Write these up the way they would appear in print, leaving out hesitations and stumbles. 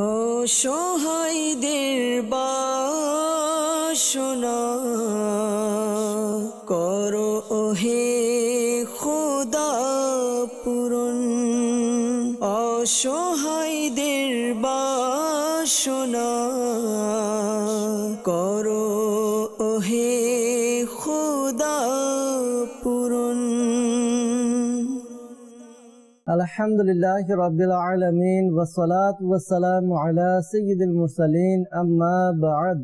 অসহায়দের বাসনা করো ওহে খোদা পূরণ। অসহায়দের বাসনা করো ওহে খোদা পূরণ। আলহামদুলিল্লাহি রাব্বিল আলামিন ওয়াসসালাতু ওয়াসসালামু আলা সাইয়্যিদিল মুরসালিন আম্মা বা'দ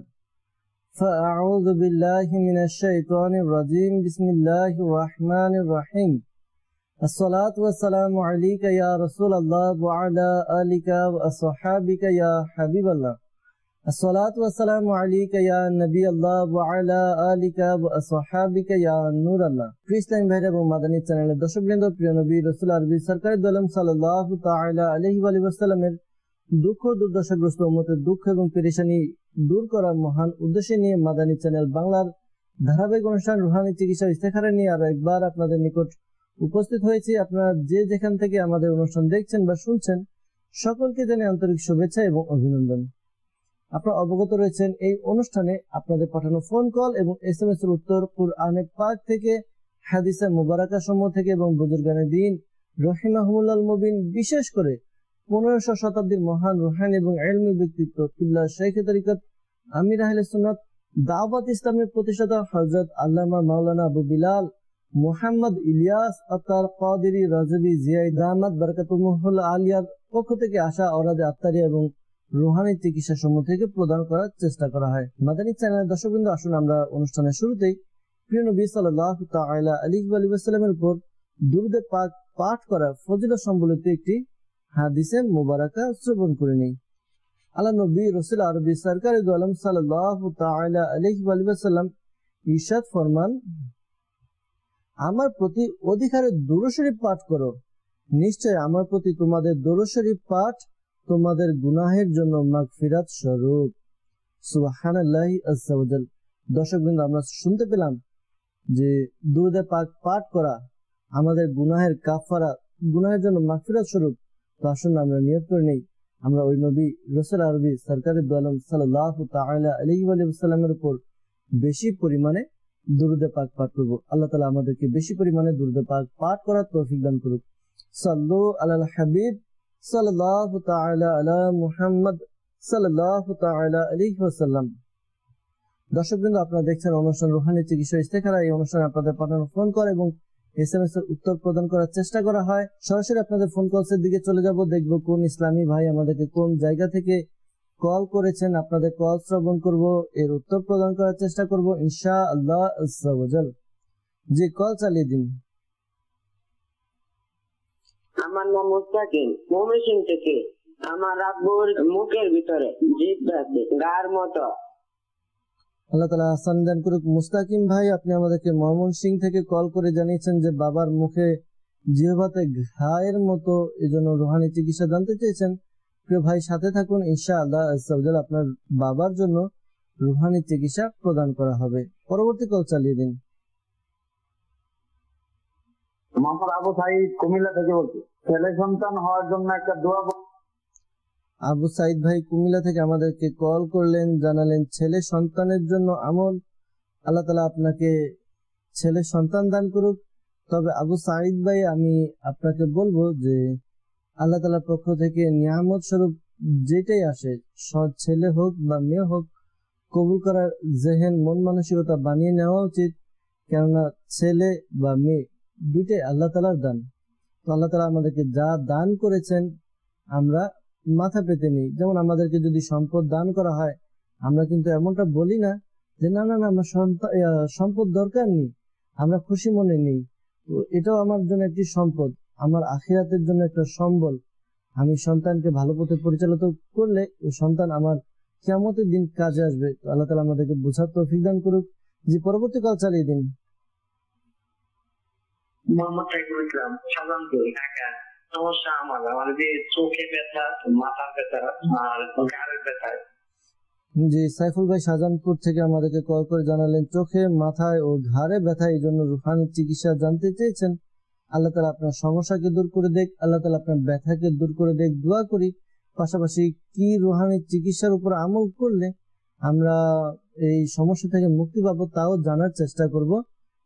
ফাআউযু বিল্লাহি মিনাশ শাইতানির রাজীম বিসমিল্লাহির রাহমানির রহিম। আসসালাতু ওয়াসসালামু আলাইকা ইয়া রাসূলুল্লাহ ওয়া আলা আলিকা ওয়া আসহাবিকা ইয়া হাবিবাল্লাহ। আসসালাতু ওয়াসসালামু আলাইকা ইয়া নবিয়াল্লাহ ওয়া আলা আলিকা ওয়া আসহাবিকা ইয়া নূরাল্লাহ। ইসলামী ভাইরা এবং মাদানী চ্যানেলের দর্শকবৃন্দ, প্রিয় নবী রাসূল আরবি সরকারি দো আলম সাল্লাল্লাহু তাআলা আলাইহি ওয়া আলিহি ওয়াসাল্লামের দুঃখ দুর্দশাগ্রস্ত উম্মতের দুঃখ এবং পেরেশানি দূর করার মহান উদ্দেশ্য নিয়ে মাদানী চ্যানেল বাংলার ধারাবাহিক অনুষ্ঠান রুহানি চিকিৎসা ইস্তেখারা নিয়ে আরো একবার আপনাদের নিকট উপস্থিত হয়েছি। আপনারা যে যেখান থেকে আমাদের অনুষ্ঠান দেখছেন বা শুনছেন, সকলকে জানাই আন্তরিক শুভেচ্ছা এবং অভিনন্দন। আপনারা অবগত রয়েছেন এই অনুষ্ঠানে আপনাদের পাঠানো ফোন কল এবং SMS এর উত্তর কুরআনে পাক থেকে, হাদিসে মুবারাকা সমূহ থেকে এবং বুজুর্গানে দ্বীন রহিমাহুমুল্লাহ মুবিন, বিশেষ করে 1500 শতাব্দীর মহান রুহানি এবং ইলমি ব্যক্তিত্ব কিবলা শাইখে তরিকত আমির আহলে সুন্নাত দাওয়াত ইসলামের প্রতিষ্ঠাতা হযরত আল্লামা মাওলানা আবু বিলাল মুহাম্মদ ইলিয়াস আত্তার কাদেরী রাজবি জিয়াই দামাত বারাকাতুহুল আলিয়ার পক্ষ থেকে আসা অরাদে আত্মারিয়া এবং রুহানি চিকিৎসা সমূহ থেকে প্রদান করার চেষ্টা করা হয়। মাদানী চ্যানেলের দর্শকবৃন্দ, আসুন আমরা অনুষ্ঠানের শুরুতেই প্রিয় নবী সাল্লাল্লাহু তাআলা আলাইহি ওয়া সাল্লামের উপর দুরূদ পাক পাঠ করার ফজিলত সম্বলিত একটি হাদিসে মুবারাকা শ্রবণ করে নেই। আল্লাহ নবী রাসূল আরবি সরকারি দো আলম সাল্লাল্লাহু তাআলা আলাইহি ওয়া সাল্লাম ইরশাদ ফরমান, আমার প্রতি অধিকারে দুরূদ শরীফ পাঠ করো, নিশ্চয় আমার প্রতি তোমাদের দুরূদ শরীফ পাঠ তোমাদের গুনাহের জন্য মাগফিরাত স্বরূপ। সুবহানাল্লাহি আযজা ওয়া জাল। দর্শকবৃন্দ, আমরা শুনতে পেলাম যে দুরূদ পাক পাঠ করা আমাদের গুনাহের কাফারা, গুনাহের জন্য মাগফিরাত স্বরূপ। তো আসুন আমরা নিয়ত করে নেই, আমরা ওই নবী রাসূল আরবি সরকারি দো আলম সাল্লাল্লাহু তাআলা আলাইহি ওয়া সাল্লামের উপর বেশি পরিমাণে দুরূদ পাক পাঠ করব। আল্লাহ তাআলা আমাদেরকে বেশি পরিমাণে দুরূদ পাক পাঠ করার তৌফিক দান করুক। সাল্লু আলাল হাবিব সাল্লাল্লাহু তাআলা আলা মুহাম্মদ সাল্লাল্লাহু তাআলা আলাইহি ওয়াসাল্লাম। দর্শকবৃন্দ, আপনারা দেখছেন অনুষ্ঠান রুহানি চিকিৎসা ইস্তেখারা। এই অনুষ্ঠানে আপনাদের পাঠানো ফোন কল এবং SMS এর উত্তর প্রদান করার চেষ্টা করা হয়। সরাসরি আপনাদের ফোন কলসের দিকে চলে যাব, দেখব কোন ইসলামী ভাই আমাদেরকে কোন জায়গা থেকে কল করেছেন। আপনাদের কল শ্রবণ করব, এর উত্তর প্রদান করার চেষ্টা করব ইনশাআল্লাহ আযজা ওয়া জাল। জি, কল চালিয়ে দিন। আমার নাম মুস্তাকিম, ময়মনসিংহ থেকে। আমার আব্বুর মুখের ভিতরে জিভ আছে গার মতো। আল্লাহ তাআলা আহসান দান করুক। মুস্তাকিম ভাই, আপনি আমাদেরকে ময়মনসিংহ থেকে কল করে জানিয়েছেন যে বাবার মুখে জিহ্বাতে ঘায়ের মতো, এজন্য রুহানি চিকিৎসা জানতে চেয়েছেন। প্রিয় ভাই, সাথে থাকুন, ইনশাআল্লাহ আযজা ওয়া জাল আপনার বাবার জন্য রুহানি চিকিৎসা প্রদান করা হবে। পরবর্তী কল চালিয়ে দিন। মোহাম্মদ আবু সাইদ কুমিল্লা থেকে বলছি। ছেলে সন্তান হওয়ার জন্য একটা দোয়া। আবু সাইদ ভাই কুমিল্লা থেকে আমাদেরকে কল করলেন, জানালেন ছেলে সন্তানের জন্য আমল। আল্লাহ তাআলা আপনাকে ছেলে সন্তান দান করুক। তবে আবু সাইদ ভাই, আমি আপনাকে বলবো যে আল্লাহ তাআলার পক্ষ থেকে নিয়ামত স্বরূপ যেটাই আসে, ছেলে হোক বা মেয়ে হোক, কবুল করার জেহেন, মন মানসিকতা বানিয়ে নেওয়া উচিত। কেননা ছেলে বা মেয়ে দুইটাই আল্লাহ তাআলার দান। তো আল্লাহ তাআলা আমাদেরকে যা দান করেছেন আমরা মাথা পেতে নিই। যেমন আমাদেরকে যদি সম্পদ দান করা হয়, আমরা কিন্তু এমনটা বলি না যে না না না আমার সম্পদ দরকার নেই, আমরা খুশি মনে নেই। তো এটাও আমার জন্য একটি সম্পদ, আমার আখিরাতের জন্য একটা সম্বল। আমি সন্তানকে ভালো পথে পরিচালিত করলে ওই সন্তান আমার কিয়ামতের দিন কাজে আসবে। তো আল্লাহ তাআলা আমাদেরকে বোঝার তৌফিক দান করুক। যে পরবর্তী কল চালিয়ে দিন। মোহাম্মদ সাইফুল ইসলাম, শাহজাহানপুর, ঢাকা। সমস্যা আমার যে চোখে ব্যথা, মাথা ব্যথা আর ঘাড়ের ব্যথা। জি, সাইফুল ভাই শাহজাহানপুর থেকে আমাদেরকে কল করে জানালেন চোখে, মাথায় ও ঘাড়ে ব্যথা, এই জন্য রুহানি চিকিৎসা জানতে চেয়েছেন। আল্লাহ তাআলা আপনার সমস্যাকে দূর করে দেখ, আল্লাহ তাআলা আপনার ব্যথাকে দূর করে দেখ। দোয়া করি পাশাপাশি কি রুহানি চিকিৎসার উপর আমল করলে আমরা এই সমস্যা থেকে মুক্তি পাবো তাও জানার চেষ্টা করব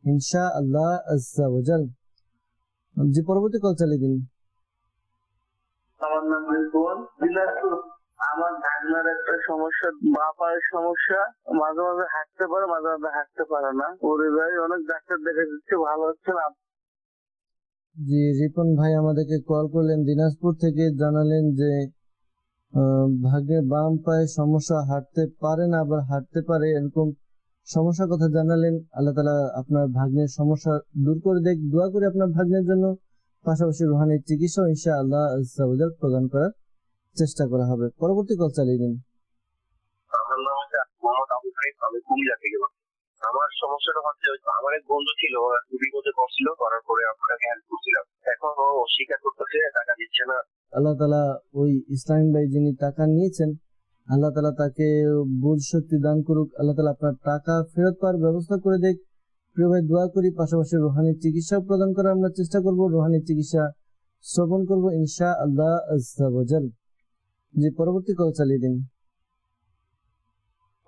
ইনশাআল্লাহ আজ্জা ওয়াজাল। যে পরবর্তী কল চালিয়ে দিন। আমার নাম রিপন, দিনাজপুর। আমার ঢাকনার একটা সমস্যা, বাঁ পায়ের সমস্যা, মাঝে মাঝে হাঁটতে পারে, মাঝে মাঝে হাঁটতে পারে না। ওরে ভাই, অনেক ডাক্তার দেখা দিচ্ছে, ভালো হচ্ছে না। জি রিপন ভাই আমাদেরকে কল করলেন দিনাজপুর থেকে, জানালেন যে ভাগ্যের বাম পায়ে সমস্যা, হাঁটতে পারে না আবার হাঁটতে পারে, এরকম সমস্যার কথা জানালেন। আল্লাহ তাআলা আপনার ভাগ্নের সমস্যা দূর করে দেখ, দোয়া করে আপনার ভাগ্নের জন্য। পাশাপাশি রুহানি চিকিৎসা ইনশাআল্লাহ আজ্জা ওয়াজাল প্রদান করার চেষ্টা করা হবে। পরবর্তী কল চালিয়ে দিন। আমার নাম হচ্ছে মোহাম্মদ আবু সাইদ, আমি কুমিল্লা থেকে বলছি। আমার সমস্যাটা হচ্ছে, আমার এক বন্ধু ছিল, বিপদে পড়ছিল, করার পরে আপনাকে হেল্প করছিলাম। এখন ও অস্বীকার করতেছে, টাকা দিচ্ছে না। আল্লাহ তাআলা ওই ইসলাম ভাই যিনি টাকা নিয়েছেন, আল্লাহ তাআলা তাকে বুঝ শক্তি দান করুক, আল্লাহ তাআলা আপনার টাকা ফেরত পাওয়ার ব্যবস্থা করে দেখ। প্রিয় ভাই দোয়া করি, পাশাপাশি রুহানি চিকিৎসা প্রদান করার আমরা চেষ্টা করব, রুহানি চিকিৎসা শ্রবণ করব ইনশাআল্লাহ আজ্জা ওয়াজাল। যে পরবর্তী কল চালিয়ে দিন।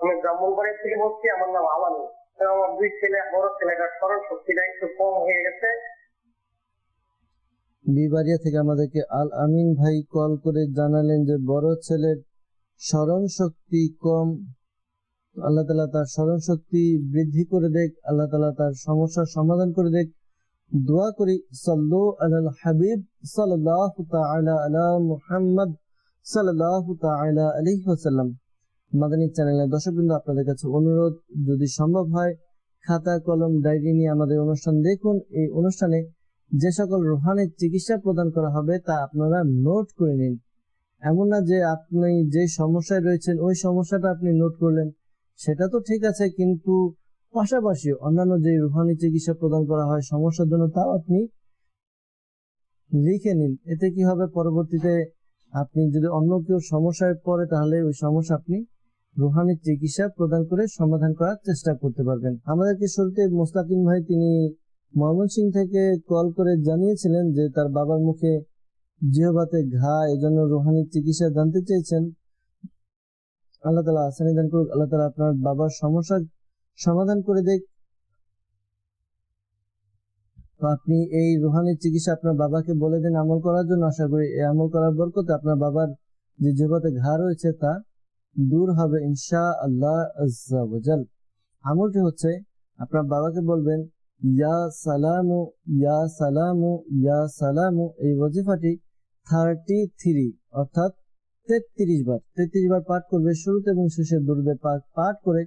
আমি ব্রাহ্মণবাড়ি থেকে বলছি, আমার নাম আমানি। আমার দুই ছেলে, বড় ছেলেটার স্মরণ শক্তিটা একটু কম হয়ে গেছে। বিবারিয়া থেকে আমাদেরকে আল আমিন ভাই কল করে জানালেন যে বড় ছেলের স্মরণ শক্তি কম, আল্লাহ তাআলা তার স্মরণ শক্তি বৃদ্ধি করে দেখ, আল্লাহ তাআলা তার সমস্যার সমাধান করে দেখ। দোয়া করি সাল্লু আলাল হাবিব সাল্লাল্লাহু তাআলা আলা মুহাম্মদ সাল্লাল্লাহু তাআলা আলাইহি ওয়াসাল্লাম। মাদানী চ্যানেলের দর্শকবৃন্দ, আপনাদের কাছে অনুরোধ, যদি সম্ভব হয় খাতা কলম ডায়েরি নিয়ে আমাদের অনুষ্ঠান দেখুন। এই অনুষ্ঠানে যে সকল রুহানি চিকিৎসা প্রদান করা হবে তা আপনারা নোট করে নিন। এমন না যে আপনি যে সমস্যায় রয়েছেন ওই সমস্যাটা আপনি নোট করলেন, সেটা তো ঠিক আছে, কিন্তু পাশাপাশি অন্যান্য যে রুহানি চিকিৎসা প্রদান করা হয় সমস্যার জন্য তাও আপনি লিখে নিন। এতে কি হবে, পরবর্তীতে আপনি যদি অন্য কেউ সমস্যায় পড়ে তাহলে ওই সমস্যা আপনি রুহানি চিকিৎসা প্রদান করে সমাধান করার চেষ্টা করতে পারবেন। আমাদেরকে শুরুতে মোস্তাকিম ভাই তিনি ময়মনসিংহ থেকে কল করে জানিয়েছিলেন যে তার বাবার মুখে জিহ্বাতে ঘা, এজন্য রুহানি চিকিৎসা জানতে চেয়েছেন। আল্লাহ তাআলা আসানি দান করুক, আল্লাহ তাআলা আপনার বাবার সমস্যার সমাধান করে দেখ। আপনি এই রুহানি চিকিৎসা আপনার বাবাকে বলে দেন আমল করার জন্য। আশা করি এই আমল করার বরকতে আপনার বাবার যে জিহ্বাতে ঘা রয়েছে তা দূর হবে ইনশাআল্লাহ আজ্জা ওয়াজাল। আমলটি হচ্ছে, আপনার বাবাকে বলবেন ইয়া সালামু ইয়া সালামু ইয়া সালামু। এই ওয়াজিফাটি 33 অর্থাৎ 33 বার পাঠ করবে। শুরুতে এবং শেষে দুরূদে পাঠ করে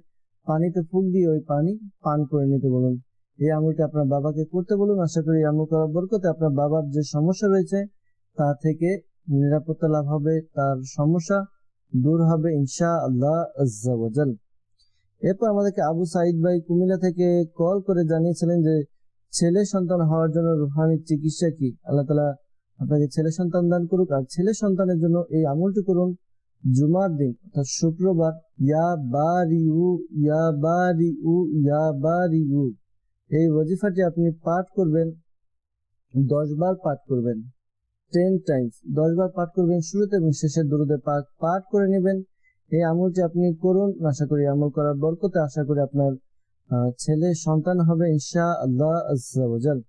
পানিতে ফুঁক দিয়ে ওই পানি পান করে নিতে বলুন। এই আমলটি আপনার বাবাকে করতে বলুন। আশা করি এই আমল করার বরকতে আপনার বাবার যে সমস্যা রয়েছে তা থেকে নিরাপত্তা লাভ হবে, তার সমস্যা দূর হবে ইনশাআল্লাহ আজ্জা ওয়াজাল। এরপর আমাদেরকে আবু সাইদ ভাই কুমিল্লা থেকে কল করে জানিয়েছিলেন যে ছেলে সন্তান হওয়ার জন্য রুহানি চিকিৎসা কি। আল্লাহ তাআলা আপনাকে ছেলে সন্তান দান করুক। আর ছেলে সন্তানের জন্য এই আমলটি করুন জুমার দিন অর্থাৎ শুক্রবার, ইয়া বারিউ ইয়া বারিউ ইয়া বারিউ। এই ওয়াজিফাটি আপনি পাঠ করবেন 10 বার পাঠ করবেন, 10 টাইমস 10 বার পাঠ করবেন। শুরুতে এবং শেষে দুরূদে পাঠ করে নেবেন। এই আমলটি আপনি করুন। আশা করি আমল করার বরকতে আশা করি আপনার ছেলে সন্তান হবে ইনশাআল্লাহ আজ্জা ওয়াজাল।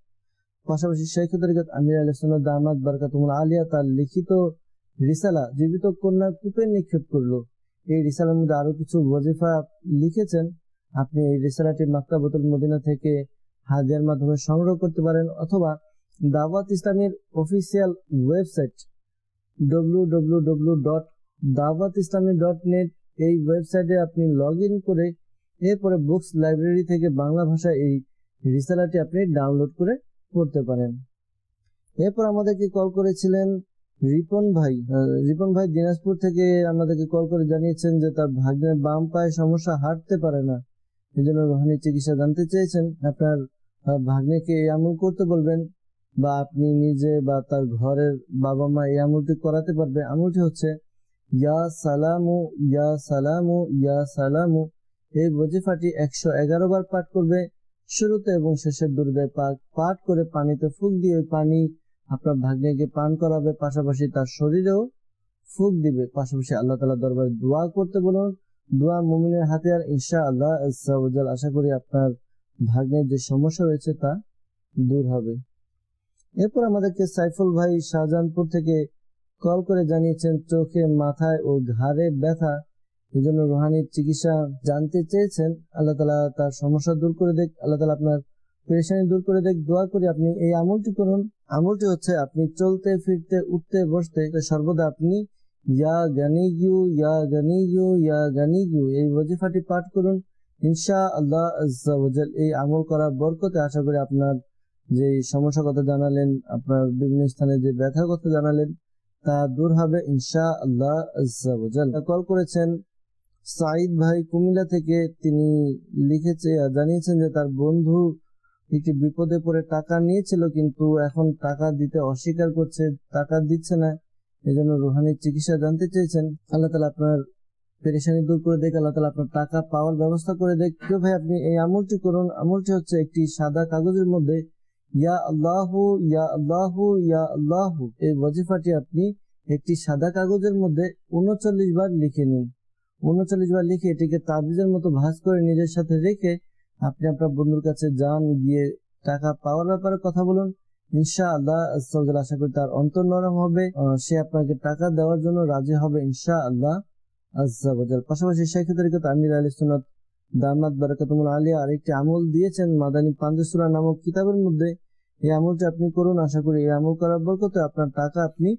পাশাপাশি শেখ তরিকত আমির আহলে সুন্নাত দামাত বারাকাতুহুল আলিয়া তার লিখিত রিসালা জীবিত কন্যা কূপে নিক্ষেপ করলো। এই রিসালার মধ্যে আরো কিছু ওয়াজিফা লিখেছেন। আপনি এই রিসালাটি মাকতাবাতুল মদিনা থেকে হাদিয়ার মাধ্যমে সংগ্রহ করতে পারেন, অথবা দাওয়াত ইসলামের অফিসিয়াল ওয়েবসাইট www.dawatislami.net এই ওয়েবসাইটে আপনি লগ ইন করে এরপরে বুকস লাইব্রেরি থেকে বাংলা ভাষায় এই রিসালাটি আপনি ডাউনলোড করে পড়তে পারেন। এরপর আমাদেরকে কল করেছিলেন রিপন ভাই। রিপন ভাই দিনাজপুর থেকে আমাদেরকে কল করে জানিয়েছেন যে তার ভাগ্নের বাম পায়ে সমস্যা, হাঁটতে পারে না, এই জন্য রুহানি চিকিৎসা জানতে চেয়েছেন। আপনার ভাগ্নেকে এই আমল করতে বলবেন, বা আপনি নিজে বা তার ঘরের বাবা মা এই আমলটি করাতে পারবে। আমলটি হচ্ছে ইয়া সালামু ইয়া সালামু ইয়া সালামু। এই ওয়াজিফাটি 111 বার পাঠ করবে। শুরুতে এবং শেষের দুরূদে পাঠ করে পানিতে ফুঁক দিয়ে ওই পানি আপনার ভাগ্নেকে পান করাবে, পাশাপাশি তার শরীরেও ফুঁক দিবে। পাশাপাশি আল্লাহ তাআলার দরবারে দোয়া করতে বলুন। দোয়া মুমিনের হাতিয়ার, ইনশাআল্লাহ আজ্জা ওয়া জাল। আশা করি আপনার ভাগ্নের যে সমস্যা রয়েছে তা দূর হবে। এরপর আমাদেরকে সাইফুল ভাই শাহজাহানপুর থেকে কল করে জানিয়েছেন চোখে, মাথায় ও ঘাড়ে ব্যথা, এজন্য রুহানি চিকিৎসা জানতে চেয়েছেন। আল্লাহ তাআলা তার সমস্যা দূর করে দেখ, আল্লাহ তাআলা আপনার পেরেশানি দূর করে দেখ। দোয়া করি আপনি এই আমলটি করুন। আমলটি হচ্ছে আপনি চলতে ফিরতে উঠতে বসতে সর্বদা আপনি ইয়া গানিয়ু ইয়া গানিয়ু ইয়া গানিয়ু এই ওয়াজিফাটি পাঠ করুন। ইনশাআল্লাহ আজ্জা ওয়া জাল এই আমল করার বরকতে আশা করি আপনার যে সমস্যার কথা জানালেন, আপনার বিভিন্ন স্থানে যে ব্যথার কথা জানালেন, তা দূর হবে ইনশাআল্লাহ আজ্জা ওয়া জাল। কল করেছেন সাঈদ ভাই কুমিল্লা থেকে। তিনি জানিয়েছেন যে তার বন্ধু একটি বিপদে পড়ে টাকা নিয়েছিল, কিন্তু এখন টাকা দিতে অস্বীকার করছে, টাকা দিচ্ছে না। এজন্য রুহানি চিকিৎসা জানতে চেয়েছেন। আল্লাহ তাআলা আপনার পেরেশানি দূর করে দেখ, আল্লাহ তাআলা আপনার টাকা পাওয়ার ব্যবস্থা করে দেখ। প্রিয় ভাই, আপনি এই আমলটি করুন। আমলটি হচ্ছে একটি সাদা কাগজের মধ্যে ইয়া আল্লাহু ইয়া আল্লাহু ইয়া আল্লাহু এই ওয়াজিফাটি আপনি একটি সাদা কাগজের মধ্যে 39 বার লিখে নিন। 39 বার লিখে এটিকে তাবিজের মতো ভাঁজ করে নিজের সাথে রেখে আপনি আপনার বন্ধুর কাছে যান, গিয়ে টাকা পাওয়ার ব্যাপারে কথা বলুন। ইনশাআল্লাহ আজ্জা ওয়া জাল আশা করি তার অন্তর নরম হবে, সে আপনাকে টাকা দেওয়ার জন্য রাজি হবে ইনশাআল্লাহ আজ্জা ওয়া জাল। পাশাপাশি শাইখ তরিকত আমির আহলে সুন্নাত দামাত বারাকাতুহুল আলিয়া আরেকটি আমল দিয়েছেন মাদানী পাঞ্জে সূরা নামক কিতাবের মধ্যে। এই আমলটি আপনি করুন। আশা করি এই আমল করার বরকতে আপনার টাকা আপনি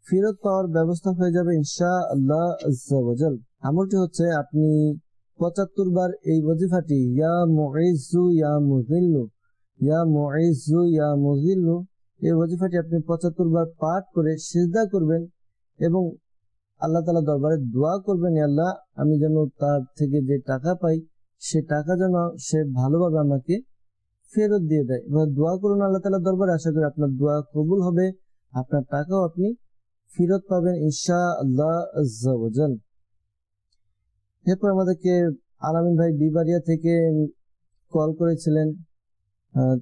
ফেরত পাওয়ার ব্যবস্থা হয়ে যাবে ইনশাআল্লাহ আজ্জা ওয়া জাল। আমলটি হচ্ছে আপনি 75 বার এই ওয়াজিফাটি ইয়া মুইজ্জু ইয়া মুযিল্লু ইয়া মুইজ্জু ইয়া মুযিল্লু এই ওয়াজিফাটি আপনি 75 বার পাঠ করে সিজদা করবেন এবং আল্লাহ তাআলা দরবারে দোয়া করবেন, আল্লাহ আমি যেন তার থেকে যে টাকা পাই সে টাকা যেন সে ভালোভাবে আমাকে ফেরত দিয়ে দেয়। এবার দোয়া করুন আল্লাহ তাআলার দরবারে। আশা করি আপনার দোয়া কবুল হবে, আপনার টাকাও আপনি ফেরত পাবেন ইনশাআল্লাহ আজ্জা ওয়া জাল। এরপর আমাদেরকে আলামিন ভাই বিবাড়িয়া থেকে কল করেছিলেন।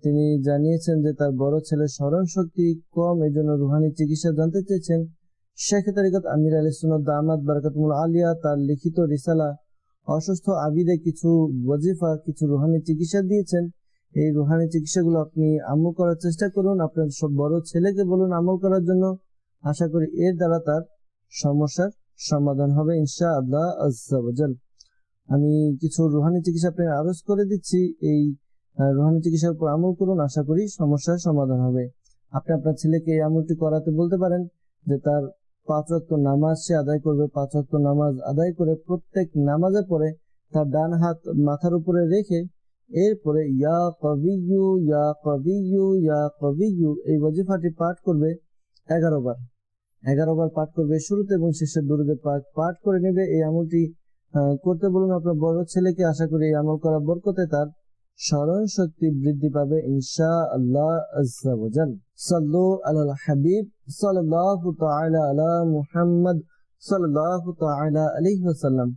তিনি জানিয়েছেন যে তার বড় ছেলের স্মরণ শক্তি কম, এজন্য রুহানি চিকিৎসা জানতে চেয়েছেন। শাইখ তরিকত আমির আহলে সুন্নাত দামাত বারাকাতুহুল আলিয়া তার লিখিত রিসালা অসুস্থ আবিদে কিছু ওয়াজিফা, কিছু রুহানি চিকিৎসা দিয়েছেন। এই রুহানি চিকিৎসাগুলো আপনি আমল করার চেষ্টা করুন। আপনার সব বড় ছেলেকে বলুন আমল করার জন্য। আশা করি এর দ্বারা তার সমস্যার সমাধান হবে ইনশাআল্লাহ আজ্জা ওয়া জাল। আমি কিছু রুহানি চিকিৎসা আপনাকে আরজ করে দিচ্ছি, এই রুহানি চিকিৎসার উপর আমল করুন। আশা করি সমস্যার সমাধান হবে। আপনি আপনার ছেলেকে এই আমলটি করাতে বলতে পারেন যে তার 5 ওয়াক্ত নামাজ সে আদায় করবে। 5 ওয়াক্ত নামাজ আদায় করে প্রত্যেক নামাজের পরে তার ডান হাত মাথার উপরে রেখে এরপরে ইয়া কবিয়্যু ইয়া কবিয়্যু ইয়া কবিয়্যু এই ওয়াজিফাটি পাঠ করবে 11 বার। 11 বার পাঠ করবে, শুরুতে এবং শেষে দুরূদে পাক পাঠ করে নেবে। এই আমলটি করতে বলুন আপনার বড় ছেলেকে। আশা করি এই আমল করার বরকতে তার স্মরণ শক্তি বৃদ্ধি পাবে ইনশাআল্লাহ আজ্জা ওয়া জাল। সাল্লু আলাল হাবিব সাল্লাল্লাহু তাআলা আলা মুহাম্মদ সাল্লাল্লাহু তাআলা আলাইহি ওয়াসাল্লাম।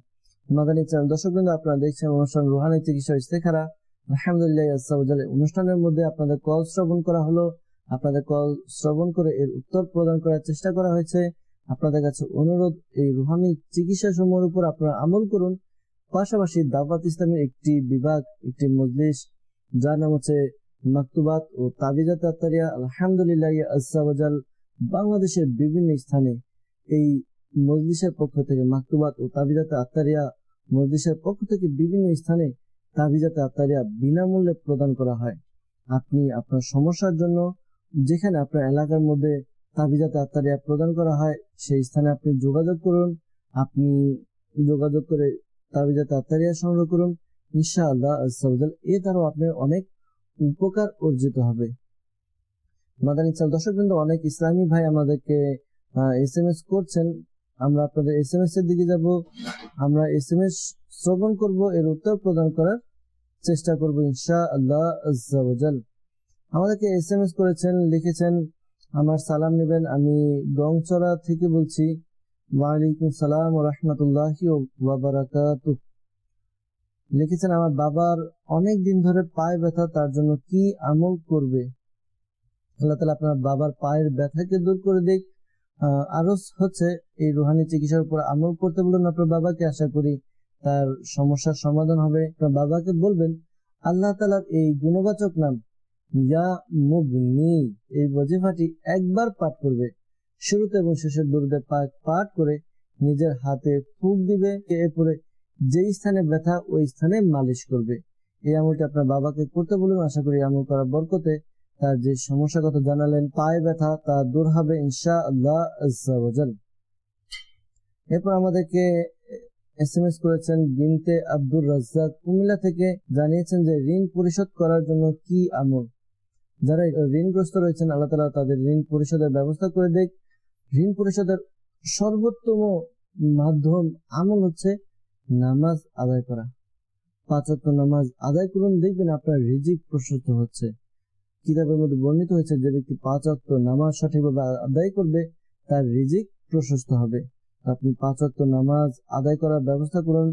মাদানী চ্যানেল দর্শকবৃন্দ, আপনারা দেখছেন অনুষ্ঠান রুহানি চিকিৎসা ইস্তেখারা। আলহামদুলিল্লাহ আজ্জা ওয়া জাল। অনুষ্ঠানের মধ্যে আপনাদের কল শ্রবণ করা হলো। আপনাদের কল শ্রবণ করে এর উত্তর প্রদান করার চেষ্টা করা হয়েছে। আপনাদের কাছে অনুরোধ, এই রুহানি চিকিৎসা সমূহের উপর আপনারা আমল করুন। পাশাপাশি দাওয়াত ইসলামের একটি বিভাগ, একটি মজলিস, যার নাম হচ্ছে মাকতুবাত ও তাবিজাত আত্তারিয়া। আলহামদুলিল্লাহ আজ্জা ওয়া জাল বাংলাদেশের বিভিন্ন স্থানে এই মজলিসের পক্ষ থেকে মাকতুবাত ও তাবিজাত আত্তারিয়া মজলিসের পক্ষ থেকে বিভিন্ন স্থানে তাবিজাত আত্তারিয়া বিনামূল্যে প্রদান করা হয়। আপনি আপনার সমস্যার জন্য যেখানে আপনার এলাকার মধ্যে তাবিজাত আত্তারিয়া প্রদান করা হয় সেই স্থানে আপনি যোগাযোগ করুন। আপনি যোগাযোগ করে তাবিজাত আত্তারিয়া সংগ্রহ করুন ইনশাআল্লাহ আজ্জা ওয়া জাল। এ দ্বারাও আপনার অনেক উপকার অর্জিত হবে। মাদানী চ্যানেল দর্শকবৃন্দ, অনেক ইসলামী ভাই আমাদেরকে SMS করছেন। আমরা আপনাদের SMS এর দিকে যাব। আমরা SMS শ্রবণ করব, এর উত্তর প্রদান করার চেষ্টা করব ইনশাআল্লাহ আজ্জা ওয়া জাল। আমাদেরকে SMS করেছেন, লিখেছেন আমার সালাম নেবেন, আমি গংচড়া থেকে বলছি। ওয়ালাইকুম সালাম ওয়া রাহমাতুল্লাহি ওয়া বারাকাতুহু। লিখেছেন আমার বাবার অনেক দিন ধরে পায়ে ব্যথা, তার জন্য কি আমল করবে? আল্লাহ তাআলা আপনার বাবার পায়ের ব্যথাকে দূর করে দিক। আরো হচ্ছে এই রুহানি চিকিৎসার উপর আমল করতে বলুন আপনার বাবাকে, আশা করি তার সমস্যার সমাধান হবে। আপনার বাবাকে বলবেন আল্লাহ তাআলার এই গুণবাচক নাম ইয়া মুগনি, এই ওয়াজিফাটি একবার পাঠ করবে, শুরুতে এবং শেষে দুরুদে পাক পাঠ করে নিজের হাতে ফুঁক দিবে, এরপরে যেই স্থানে ব্যথা ওই স্থানে মালিশ করবে। এই আমলটি আপনার বাবাকে করতে বলুন, আশা করি আমল করার বরকতে তার যে সমস্যার কথা জানালেন পায়ে ব্যথা তা দূর হবে ইনশাআল্লাহ আজ্জা ওয়া জাল। এরপর আমাদেরকে এসএমএস করেছেন বিনতে আব্দুর রাজ্জাক কুমিল্লা থেকে, জানিয়েছেন যে ঋণ পরিশোধ করার জন্য কি আমল। যারা ঋণগ্রস্ত রয়েছেন আল্লাহ তাআলা তাদের ঋণ পরিশোধের ব্যবস্থা করে দেখ। ঋণ পরিশোধের সর্বোত্তম মাধ্যম আমল হচ্ছে নামাজ আদায় করা। 5 ওয়াক্ত নামাজ আদায় করুন, দেখবেন আপনার রিজিক প্রশস্ত হচ্ছে। কিতাবের মধ্যে বর্ণিত হয়েছে যে ব্যক্তি 5 ওয়াক্ত নামাজ সঠিকভাবে আদায় করবে তার রিজিক প্রশস্ত হবে। আপনি 5 ওয়াক্ত নামাজ আদায় করার ব্যবস্থা করুন,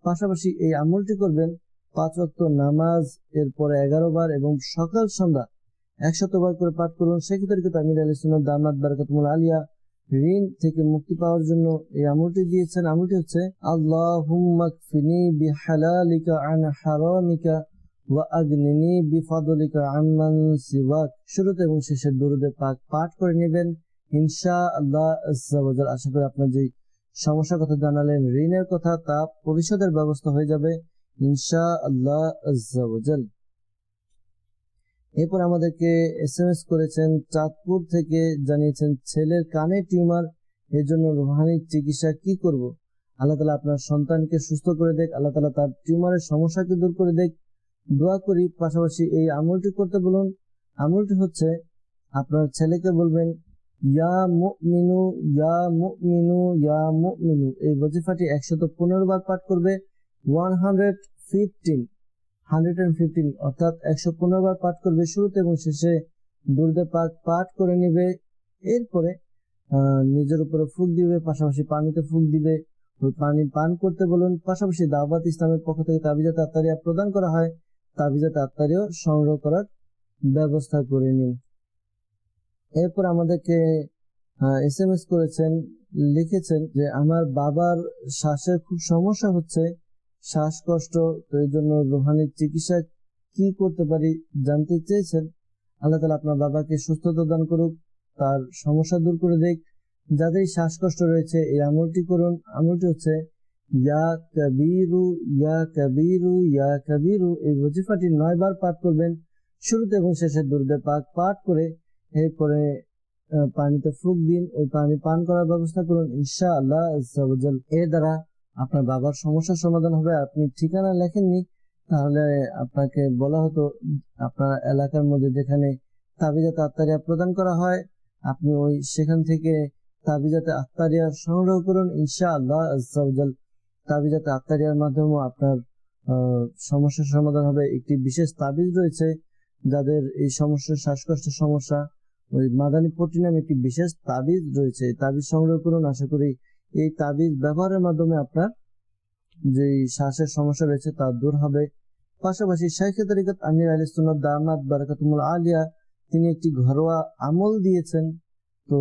পাশাপাশি এই আমলটি করবেন 5 ওয়াক্ত নামাজ এরপরে 11 বার এবং সকাল সন্ধ্যা 100 বার করে পাঠ করুন। শেখ তরিকত আমির আহলে সুন্নাত দামাত বারাকাতুল আলিয়া ঋণ থেকে মুক্তি পাওয়ার জন্য এই আমলটি দিয়েছেন। আমলটি হচ্ছে আল্লাহুম্মা কফিনি বিহালালিকা আন হারামিকা ওয়া আগনিনি বিফাদলিকা আম্মান সিওয়াক। শুরুতে এবং শেষে দুরুদে পাক পাঠ করে নেবেন ইনশাআল্লাহ আজ্জা ওয়া জাল। আশা করি আপনার যে সমস্যার কথা জানালেন ঋণের কথা তা পরিশোধের ব্যবস্থা হয়ে যাবে ইনশাআল্লাহ আজ্জা ওয়া জাল। এরপর আমাদেরকে এসএমএস করেছেন চাঁদপুর থেকে, জানিয়েছেন ছেলের কানে টিউমার, এর জন্য রুহানি চিকিৎসা কি করব। আল্লাহ তাআলা আপনার সন্তানকে সুস্থ করে দেখ, আল্লাহ তাআলা তার টিউমারের সমস্যাকে দূর করে দেখ, দোয়া করি। পাশাপাশি এই আমলটি করতে বলুন। আমলটি হচ্ছে আপনার ছেলেকে বলবেন ইয়া মুমিনু ইয়া মুমিনু ইয়া মুমিনু, এই ওয়াজিফাটি 115 বার পাঠ করবে। 115 অর্থাৎ 115 বার পাঠ করবে, শুরুতে এবং শেষে দুরুদে পাক পাঠ করে নেবে। এরপরে নিজের উপরে ফুঁক দিবে, পাশাপাশি পানিতে ফুঁক দিবে, ওই পানি পান করতে বলুন। পাশাপাশি দাওয়াত ইসলামের পক্ষ থেকে তাবিজাত আত্তারিয়া প্রদান করা হয়, তাবিজাত আত্তারিয়া সংগ্রহ করার ব্যবস্থা করে নিন। এরপর আমাদেরকে এসএমএস করেছেন, লিখেছেন যে আমার বাবার শ্বাসের খুব সমস্যা হচ্ছে, শ্বাসকষ্ট, তো এই জন্য রুহানি চিকিৎসা কি করতে পারি জানতে চেয়েছেন। আল্লাহ তাআলা আপনার বাবাকে সুস্থতা দান করুক, তার সমস্যা দূর করে দেখ। যাদের শ্বাসকষ্ট রয়েছে এই আমলটি করুন। আমলটি হচ্ছে ইয়া কাবীরু ইয়া কাবীরু ইয়া কাবীরু, এই ওয়াজিফাটি 9 বার পাঠ করবেন, শুরুতে এবং শেষে দুরুদে পাক পাঠ করে এরপরে পানিতে ফুঁক দিন, ওই পানি পান করার ব্যবস্থা করুন ইনশাআল্লাহ আজ্জা ওয়া জাল। এর দ্বারা আপনার বাবার সমস্যার সমাধান হবে। আপনি ঠিকানা লেখেননি, তাহলে আপনাকে বলা হতো আপনার এলাকার মধ্যে যেখানে তাবিজাতে আত্তারিয়া প্রদান করা হয় আপনি ওই সেখান থেকে তাবিজাতে আত্তারিয়া সংগ্রহ করুন ইনশাআল্লাহ আজ্জা ওয়া জাল। তাবিজাতে আত্তারিয়ার মাধ্যমে আপনার সমস্যার সমাধান হবে। একটি বিশেষ তাবিজ রয়েছে যাদের এই সমস্যা, শ্বাসকষ্টের সমস্যা, ওই মাদানী পট্টি নামে একটি বিশেষ তাবিজ রয়েছে, তাবিজ সংগ্রহ করুন। আশা করি এই তাবিজ ব্যবহারের মাধ্যমে আপনার যে শ্বাসের সমস্যা রয়েছে তা দূর হবে। পাশাপাশি শেখ তরিকত আমির আহলে সুন্নাত দামাত বারাকাতুল আলিয়া তিনি একটি ঘরোয়া আমল দিয়েছেন, তো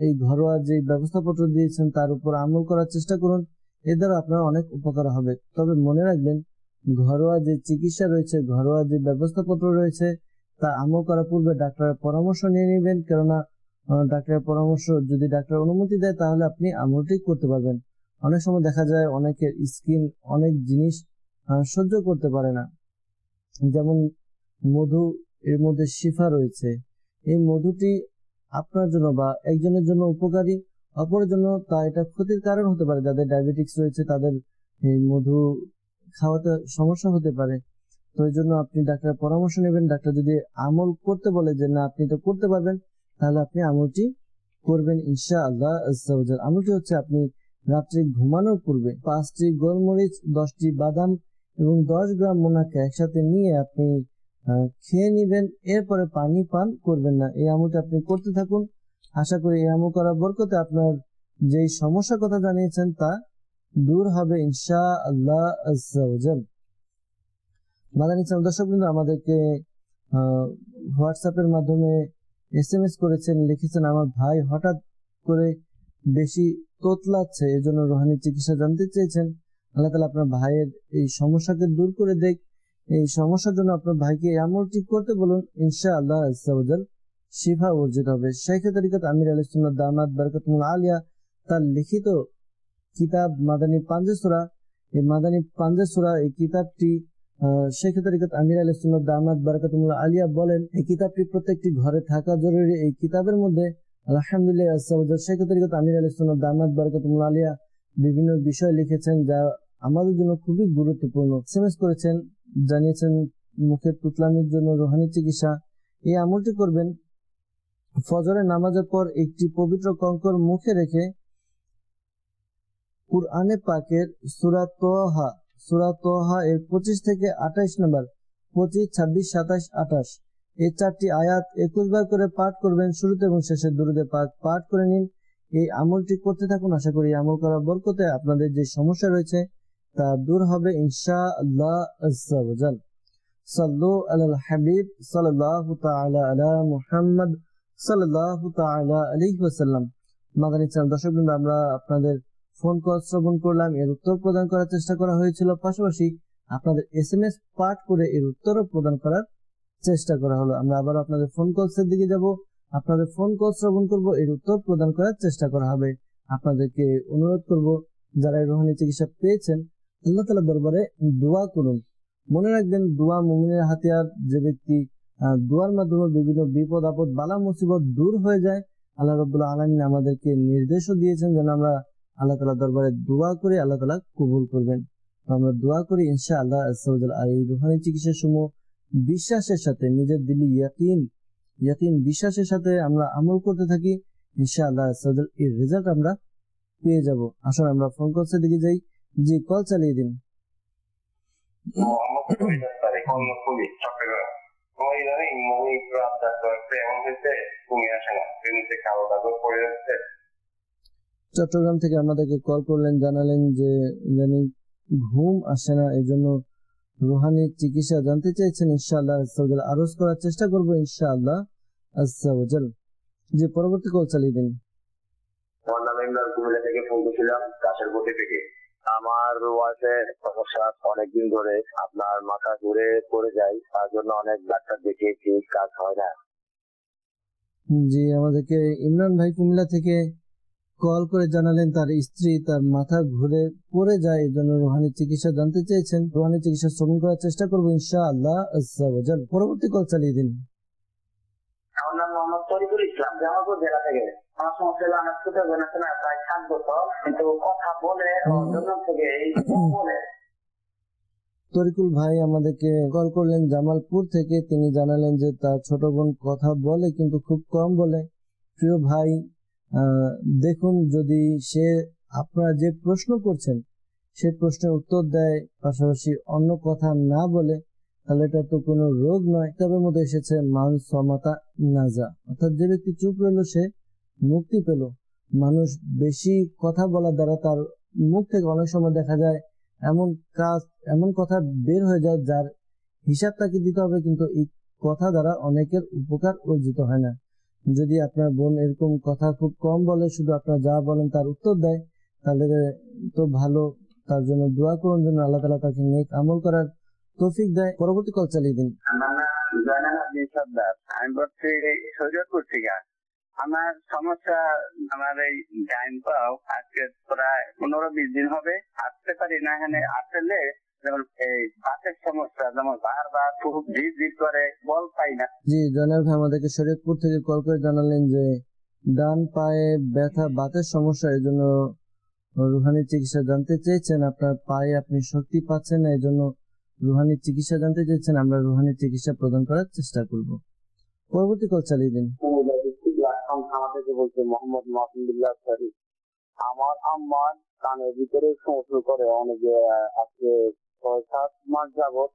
এই ঘরোয়া যে ব্যবস্থাপত্র দিয়েছেন তার উপর আমল করার চেষ্টা করুন, এর দ্বারা আপনার অনেক উপকার হবে। তবে মনে রাখবেন ঘরোয়া যে চিকিৎসা রয়েছে, ঘরোয়া যে ব্যবস্থাপত্র রয়েছে তা আমল করার পূর্বে ডাক্তারের পরামর্শ নিয়ে নেবেন, কেননা ডাক্তারের পরামর্শ যদি ডাক্তার অনুমতি দেয় তাহলে আপনি আমলটি করতে পারবেন। অনেক সময় দেখা যায় অনেকের স্কিন অনেক জিনিস সহ্য করতে পারে না, যেমন মধু, এর মধ্যে শিফা রয়েছে। এই মধুটি আপনার জন্য বা একজনের জন্য উপকারী, অপরের জন্য তা এটা ক্ষতির কারণ হতে পারে। যাদের ডায়াবেটিস রয়েছে তাদের এই মধু খাওয়াতে সমস্যা হতে পারে। তো এই জন্য আপনি ডাক্তারের পরামর্শ নেবেন। ডাক্তার যদি আমল করতে বলে যে না আপনি তো করতে পারবেন, তাহলে আপনি আমলটি করবেন ইনশাআল্লাহ আজ্জা ওয়া জাল। আমলটি হচ্ছে আপনি রাত্রে ঘুমানোর পূর্বে 5টি গোলমরিচ, 10টি বাদাম এবং 10 গ্রাম মোনাকে একসাথে নিয়ে আপনি খেয়ে নেবেন, এরপরে পানি পান করবেন না। এই আমলটি আপনি করতে থাকুন। আশা করি এই আমল করার বরকতে আপনার যেই সমস্যার কথা জানিয়েছেন তা দূর হবে ইনশাআল্লাহ আজ্জা ওয়া জাল। মাদানী চ্যানেল দর্শকবৃন্দ আমাদেরকে হোয়াটসঅ্যাপের মাধ্যমে এসএমএস করেছেন, লিখেছেন আমার ভাই হঠাৎ করে বেশি তোতলাচ্ছে, এজন্য রুহানি চিকিৎসা জানতে চেয়েছেন। আল্লাহ তাআলা আপনার ভাইয়ের এই সমস্যাকে দূর করে দেখ। এই সমস্যার জন্য আপনার ভাইকে এই আমলটি করতে বলুন, ইনশাআল্লাহ আজ্জা ওয়া জাল শিফা অর্জিত হবে। শাইখে তরিকত আমির আহলে সুন্নাত দামাত বারাকাতুহুল আলিয়া তার লিখিত কিতাব মাদানী পাঞ্জে সূরা, এই মাদানী পাঞ্জে সূরা এই কিতাবটি শাইখে তরিকত আমির আহলে সুন্নাত দামাত বারাকাতুহুল আলিয়া বলেন এই কিতাবটি প্রত্যেকটি ঘরে থাকা জরুরি। এই কিতাবের মধ্যে আলহামদুলিল্লাহ আজ্জা ওয়া জাল শাইখে তরিকত আমির আহলে সুন্নাত দামাত বারাকাতুহুল আলিয়া বিভিন্ন বিষয় লিখেছেন যা আমাদের জন্য খুবই গুরুত্বপূর্ণ। এসএমএস করেছেন, জানিয়েছেন মুখের তুতলামির জন্য রুহানি চিকিৎসা। এই আমলটি করবেন ফজরের নামাজের পর একটি পবিত্র কঙ্কর মুখে রেখে কুরআনে পাকের সূরা তোহা এর 25 থেকে 28 নম্বর, 25, 26, 27, 28 এই 4টি আয়াত 21 বার করে পাঠ করবেন। শুরুতে এবং শেষে দুরূদে পাক পাঠ করে নিন। এই আমলটি করতে থাকুন। আশা করি আমল করার বরকতে আপনাদের যে সমস্যা রয়েছে তা দূর হবে ইনশাআল্লাহ আজ্জা ওয়া জাল। সাল্লু আলাল হাবিব সাল্লাল্লাহু তাআলা আলা মুহাম্মদ সাল্লাল্লাহু তাআলা আলাইহি ওয়াসাল্লাম। মাদানী চ্যানেল দর্শকবৃন্দ, আমরা আপনাদের ফোন কল শ্রবণ করলাম, এর উত্তর প্রদান করার চেষ্টা করা হয়েছিল, পাশাপাশি আপনাদের এসএমএস পাঠ করে এর উত্তরও প্রদান করার চেষ্টা করা হলো। আমরা আবার আপনাদের ফোন কলসের দিকে যাব, আপনাদের ফোন কল শ্রবণ করব, এর উত্তর প্রদান করার চেষ্টা করা হবে। আপনাদেরকে অনুরোধ করব, যারা রুহানি চিকিৎসা পেয়েছেন আল্লাহ তাআলা দরবারে দোয়া করুন। মনে রাখবেন, দোয়া মুমিনের হাতিয়ার। যে ব্যক্তি দোয়ার মাধ্যমে বিভিন্ন বিপদ আপদ বালা মুসিবত দূর হয়ে যায়, আল্লাহ রাব্বুল আলামিন আমাদেরকে নির্দেশও দিয়েছেন যেন আমরা আল্লাহ তাআলার দরবারে দোয়া করি, আল্লাহ তাআলা কবুল করবেন। আমরা দোয়া করি ইনশাআল্লাহ আজ্জা ওয়া জাল। আর এই রুহানি চিকিৎসা সমূহ বিশ্বাসের সাথে, নিজের দিলি ইয়াকিন বিশ্বাসের সাথে আমরা আমল করতে থাকি, ইনশাআল্লাহ আজ্জা ওয়া জাল এর রেজাল্ট আমরা পেয়ে যাব। আসুন আমরা ফোন কলসের দিকে যাই। জি, কল চালিয়ে দিন। চট্টগ্রাম থেকে আমাদেরকে কল করলেন, জানালেন যে ইদানিং ঘুম আসে না, এই জন্য রুহানি চিকিৎসা জানতে চাইছেন। ইনশাআল্লাহ আজ্জা ওয়া জাল আরজ করার চেষ্টা করবো ইনশাআল্লাহ আজ্জা ওয়া জাল। যে পরবর্তী কল চালিয়ে দিন। আমার নাম ইমরান, কুমিল্লা থেকে ফোন করছিলাম, কাশেরগতি থেকে। আমার ওয়াইফের সমস্যা অনেকদিন ধরে, আপনার মাথা ঘুরে পড়ে যায়, তার জন্য অনেক ডাক্তার দেখিয়েছি, কাজ হয় না। জি, আমাদেরকে ইমরান ভাই কুমিল্লা থেকে কল করে জানালেন তার স্ত্রী তার মাথা ঘুরে পড়ে যায়, এই জন্য রুহানি চিকিৎসা জানতে চেয়েছেন। রুহানি চিকিৎসা শ্রবণ করার চেষ্টা করবো ইনশাআল্লাহ আজ্জা ওয়া জাল। পরবর্তী কল চালিয়ে দিন। আমার নাম মোহাম্মদ তরিকুল ইসলাম, জামালপুর জেলা থেকে। আমার সমস্যা হলো আমার ছোট বোন আছে না, প্রায় 7 বছর, কিন্তু কথা বলে জন্ম থেকে এই বলে। তরিকুল ভাই আমাদেরকে কল করলেন জামালপুর থেকে। তিনি জানালেন যে তার ছোট বোন কথা বলে কিন্তু খুব কম বলে। প্রিয় ভাই, দেখুন, যদি সে আপনারা যে প্রশ্ন করছেন সে প্রশ্নের উত্তর দেয়, পাশাপাশি অন্য কথা না বলে, তাহলে এটা তো কোনো রোগ নয়। কিতাবের মধ্যে এসেছে মান সমাতা নাজা, অর্থাৎ যে ব্যক্তি চুপ রইল সে মুক্তি পেল। মানুষ বেশি কথা বলার দ্বারা তার মুখ থেকে অনেক সময় দেখা যায় এমন কথা বের হয়ে যায় যার হিসাব তাকে দিতে হবে, কিন্তু এই কথা দ্বারা অনেকের উপকার অর্জিত হয় না। যদি আপনার বোন এরকম কথা খুব কম বলে, শুধু আপনার যা বলেন তার উত্তর দেয়, তাহলে তো ভালো। তার জন্য দোয়া করুন যেন আল্লাহ তাআলা তাকে নেক আমল করার তৌফিক দেয়। পরবর্তী কল চালিয়ে দিন। আমার নাম জয়নাল আব্দুল সরদার, আমি বলছি শরীয়তপুর থেকে। আমার সমস্যা, আমার এই ডাইন পাও আজকে প্রায় 15-20 দিন হবে, আসতে পারি না। এখানে আসলে যেমন এই বাতের সমস্যা, যেমন বারবার খুব জিদ করে, বল পাই না। জি, জয়নাল ভাই আমাদেরকে শরীয়তপুর থেকে কল করে জানালেন যে ডান পায়ে ব্যথা, বাতের সমস্যা, এই জন্য রুহানি চিকিৎসা জানতে চেয়েছেন। আপনার পায়ে আপনি শক্তি পাচ্ছেন না, এই জন্য রুহানি চিকিৎসা জানতে চেয়েছেন। আমরা রুহানি চিকিৎসা প্রদান করার চেষ্টা করব। পরবর্তী কল চালিয়ে দিন। বলছে মোহাম্মদ মাহমুদুল্লাহ শরীফ। আমার আম্মার কানের ভিতরে সমস্যা করে অনেকে, আজকে 6-7 মাস যাবত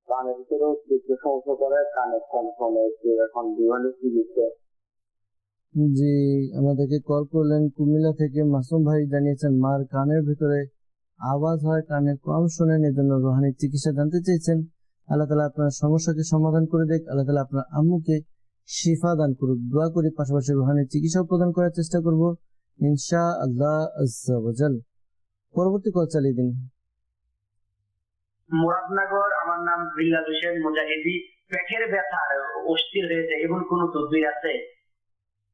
কানের ভিতরে একটু সমস্যা করে, কানের সমস্যা এখন রুহানি চিকিৎসা। জি, আমাদেরকে কল করলেন কুমিল্লা থেকে মাসুম ভাই, জানিয়েছেন মার কানের ভিতরে আওয়াজ হয়, কানে কম শোনেন, এজন্য রুহানি চিকিৎসা জানতে চেয়েছেন। আল্লাহ তাআলা আপনার সমস্যাকে সমাধান করে দেখ। আল্লাহ তাআলা আপনার আম্মুকে শিফা দান করুক। দোয়া করি, পাশাপাশি রুহানি চিকিৎসা প্রদান করার চেষ্টা করব ইনশাআল্লাহ আজ্জা ওয়া জাল। পরবর্তী কল চালিয়ে দিন। মুরাদনগর, আমার নাম বিল্লাল হোসেন মুজাহিদি। পেটের ব্যথা অস্থির হয়েছে, এমন কোন তদবির আছে?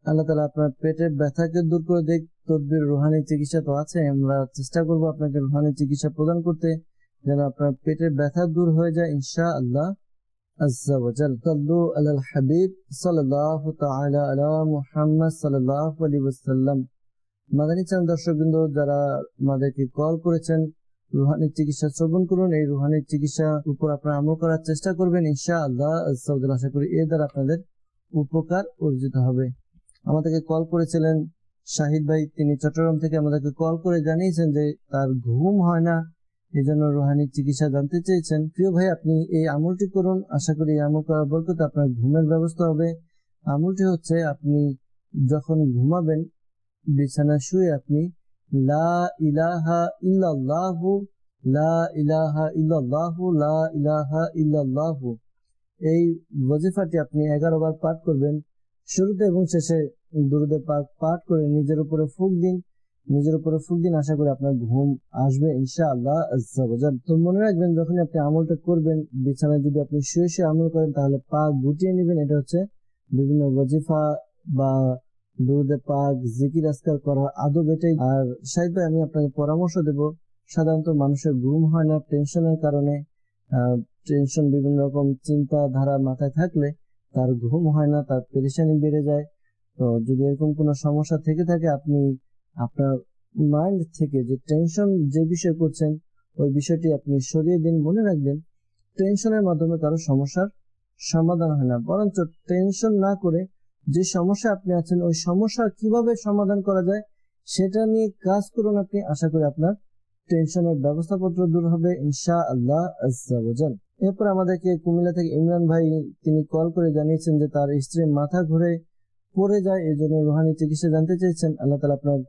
আল্লাহ তাআলা আপনার পেটের ব্যথাকে দূর করে দেখ। তদবির রুহানি চিকিৎসা তো আছে, আমরা চেষ্টা করব আপনাকে রুহানি চিকিৎসা প্রদান করতে, যেন আপনার পেটের ব্যথা দূর হয়ে যায় ইনশাআল্লাহ আজ্জা ওয়া জাল। সাল্লু আলাল হাবিব সাল্লাল্লাহু তাআলা আলা মুহাম্মদ সাল্লাল্লাহু আলাইহি ওয়াসাল্লাম। মাদানী চ্যানেল দর্শকবৃন্দ যারা আমাদেরকে কল করেছেন, রুহানি চিকিৎসা শ্রবণ করুন। এই রুহানি চিকিৎসা উপর আপনারা আমল করার চেষ্টা করবেন ইনশাআল্লাহ আজ্জা ওয়া জাল। আশা করি এর দ্বারা আপনাদের উপকার অর্জিত হবে। আমাদেরকে কল করেছিলেন শাহিদ ভাই, তিনি চট্টগ্রাম থেকে আমাদেরকে কল করে জানিয়েছেন যে তার ঘুম হয় না, এই জন্য রুহানি চিকিৎসা জানতে চেয়েছেন। প্রিয় ভাই, আপনি এই আমলটি করুন, আশা করি এই আমল করার বরকতে আপনার ঘুমের ব্যবস্থা হবে। আমলটি হচ্ছে, আপনি যখন ঘুমাবেন বিছানায় শুয়ে আপনি লা ইলাহা ইল্লাল্লাহু লা ইলাহা ইল্লাল্লাহু লা ইলাহা ইল্লাল্লাহু এই ওয়াজিফাটি আপনি 11 বার পাঠ করবেন। শুরুতে এবং শেষে দুরূদে পাক পাঠ করে নিজের উপরে ফুঁক দিন, আশা করি আপনার ঘুম আসবে ইনশাআল্লাহ আজ্জা ওয়া জাল। তো মনে রাখবেন, যখন আপনি আমলটা করবেন বিছানায় যদি আপনি শুয়ে শুয়ে আমল করেন তাহলে পা গুটিয়ে নেবেন। এটা হচ্ছে বিভিন্ন ওয়াজিফা বা দুরূদে পাক জিকির আজকার করার আদব এটাই। আর শাহিদ ভাই, আমি আপনাকে পরামর্শ দেব, সাধারণত মানুষের ঘুম হয় না টেনশনের কারণে। টেনশন, বিভিন্ন রকম চিন্তা ধারা মাথায় থাকলে তার ঘুম হয় না, তার পেরেশানি বেড়ে যায়। তো যদি এরকম কোনো সমস্যা থেকে থাকে, আপনি আপনার মাইন্ড থেকে যে টেনশন যে বিষয় করছেন ওই বিষয়টি আপনি সরিয়ে দিন। মনে রাখবেন, টেনশনের মাধ্যমে কারো সমস্যার সমাধান হয় না, বরঞ্চ টেনশন না করে যে সমস্যা আপনি আছেন ওই সমস্যা কিভাবে সমাধান করা যায় সেটা নিয়ে কাজ করুন আপনি। আশা করি আপনার টেনশনের ব্যবস্থাপত্র দূর হবে ইনশাআল্লাহ আজ্জা ওয়া জাল। এরপর আমাদেরকে কুমিল্লা থেকে ইমরান ভাই, তিনি কল করে জানিয়েছেন যে তার স্ত্রীর মাথা ঘুরে পড়ে যায়, এই জন্য রুহানি চিকিৎসা জানতে চেয়েছেন। আল্লাহ তাআলা আপনার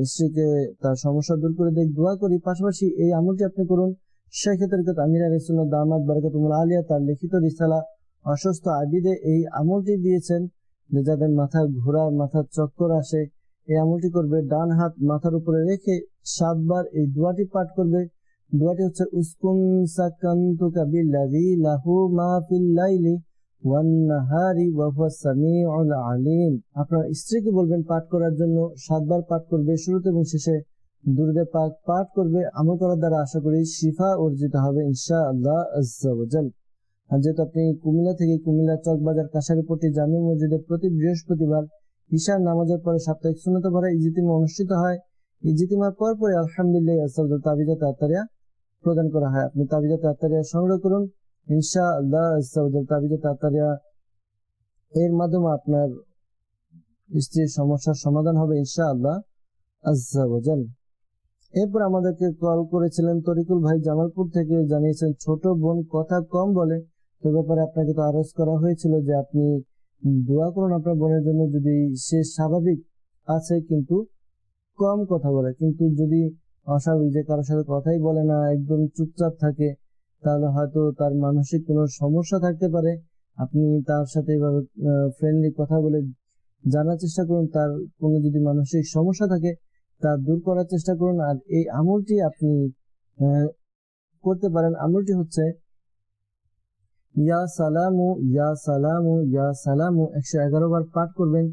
স্ত্রীকে তার সমস্যা দূর করে দেখ, দোয়া করি। পাশাপাশি এই আমলটি আপনি করুন। শেখ তরিকত আমির আলাইহিস সুন্নাহ দামাত বারাকাতুহুল আলিয়া তার লিখিত রিসালা অসুস্থ আবিদে এই আমলটি দিয়েছেন যে যাদের মাথা ঘোরা, মাথার চক্কর আসে, এই আমলটি করবে। ডান হাত মাথার উপরে রেখে 7 বার এই দোয়াটি পাঠ করবে। দোয়াটি হচ্ছে উসকুন সাকানতুকা বিল্লাযী লাহু মা ফিল লাইলি ওয়ান নাহারি ওয়া হুয়াস সামিউল আলিম। আপনার স্ত্রীকে বলবেন পাঠ করার জন্য, 7 বার পাঠ করবে, শুরুতে এবং শেষে দুরূদে পাক পাঠ করবে। আমল করার দ্বারা আশা করি শিফা অর্জিত হবে ইনশাআল্লাহ আজ্জা ওয়া জাল। আর যেহেতু আপনি কুমিল্লা থেকে, কুমিল্লা চকবাজার কাশারিপট্টি জামি মসজিদে প্রতি বৃহস্পতিবার ঈশার নামাজের পরে সাপ্তাহিক সুন্নাত ভরা ইজতিমা অনুষ্ঠিত হয়। ইজতিমার পরে আলহামদুলিল্লাহ আসাদুল তাবিজাত আত্তারিয়া প্রদান করা হয়। আপনি তাবিজাত আত্তারিয়া সংগ্রহ করুন ইনশাআল্লাহ আসাদুল তাবিজাত আত্তারিয়া, এর মাধ্যমে আপনার স্ত্রীর সমস্যার সমাধান হবে ইনশাআল্লাহ আজ্জা ওয়া জাল। এরপর আমাদেরকে কল করেছিলেন তরিকুল ভাই জামালপুর থেকে, জানিয়েছেন ছোট বোন কথা কম বলে। তো ব্যাপারে আপনাকে তো আরজ করা হয়েছিল যে আপনি দোয়া করুন আপনার বোনের জন্য। যদি সে স্বাভাবিক আছে কিন্তু কম কথা বলে, কিন্তু যদি অস্বাভাবিক যে কারোর সাথে কথাই বলে না, একদম চুপচাপ থাকে, তাহলে হয়তো তার মানসিক কোনো সমস্যা থাকতে পারে। আপনি তার সাথে এভাবে ফ্রেন্ডলি কথা বলে জানার চেষ্টা করুন তার কোনো যদি মানসিক সমস্যা থাকে তা দূর করার চেষ্টা করুন। আর এই আমলটি আপনি করতে পারেন। আমলটি হচ্ছে ইয়া সালামু ইয়া সালামু ইয়া সালামু 111 বার পাঠ করবেন।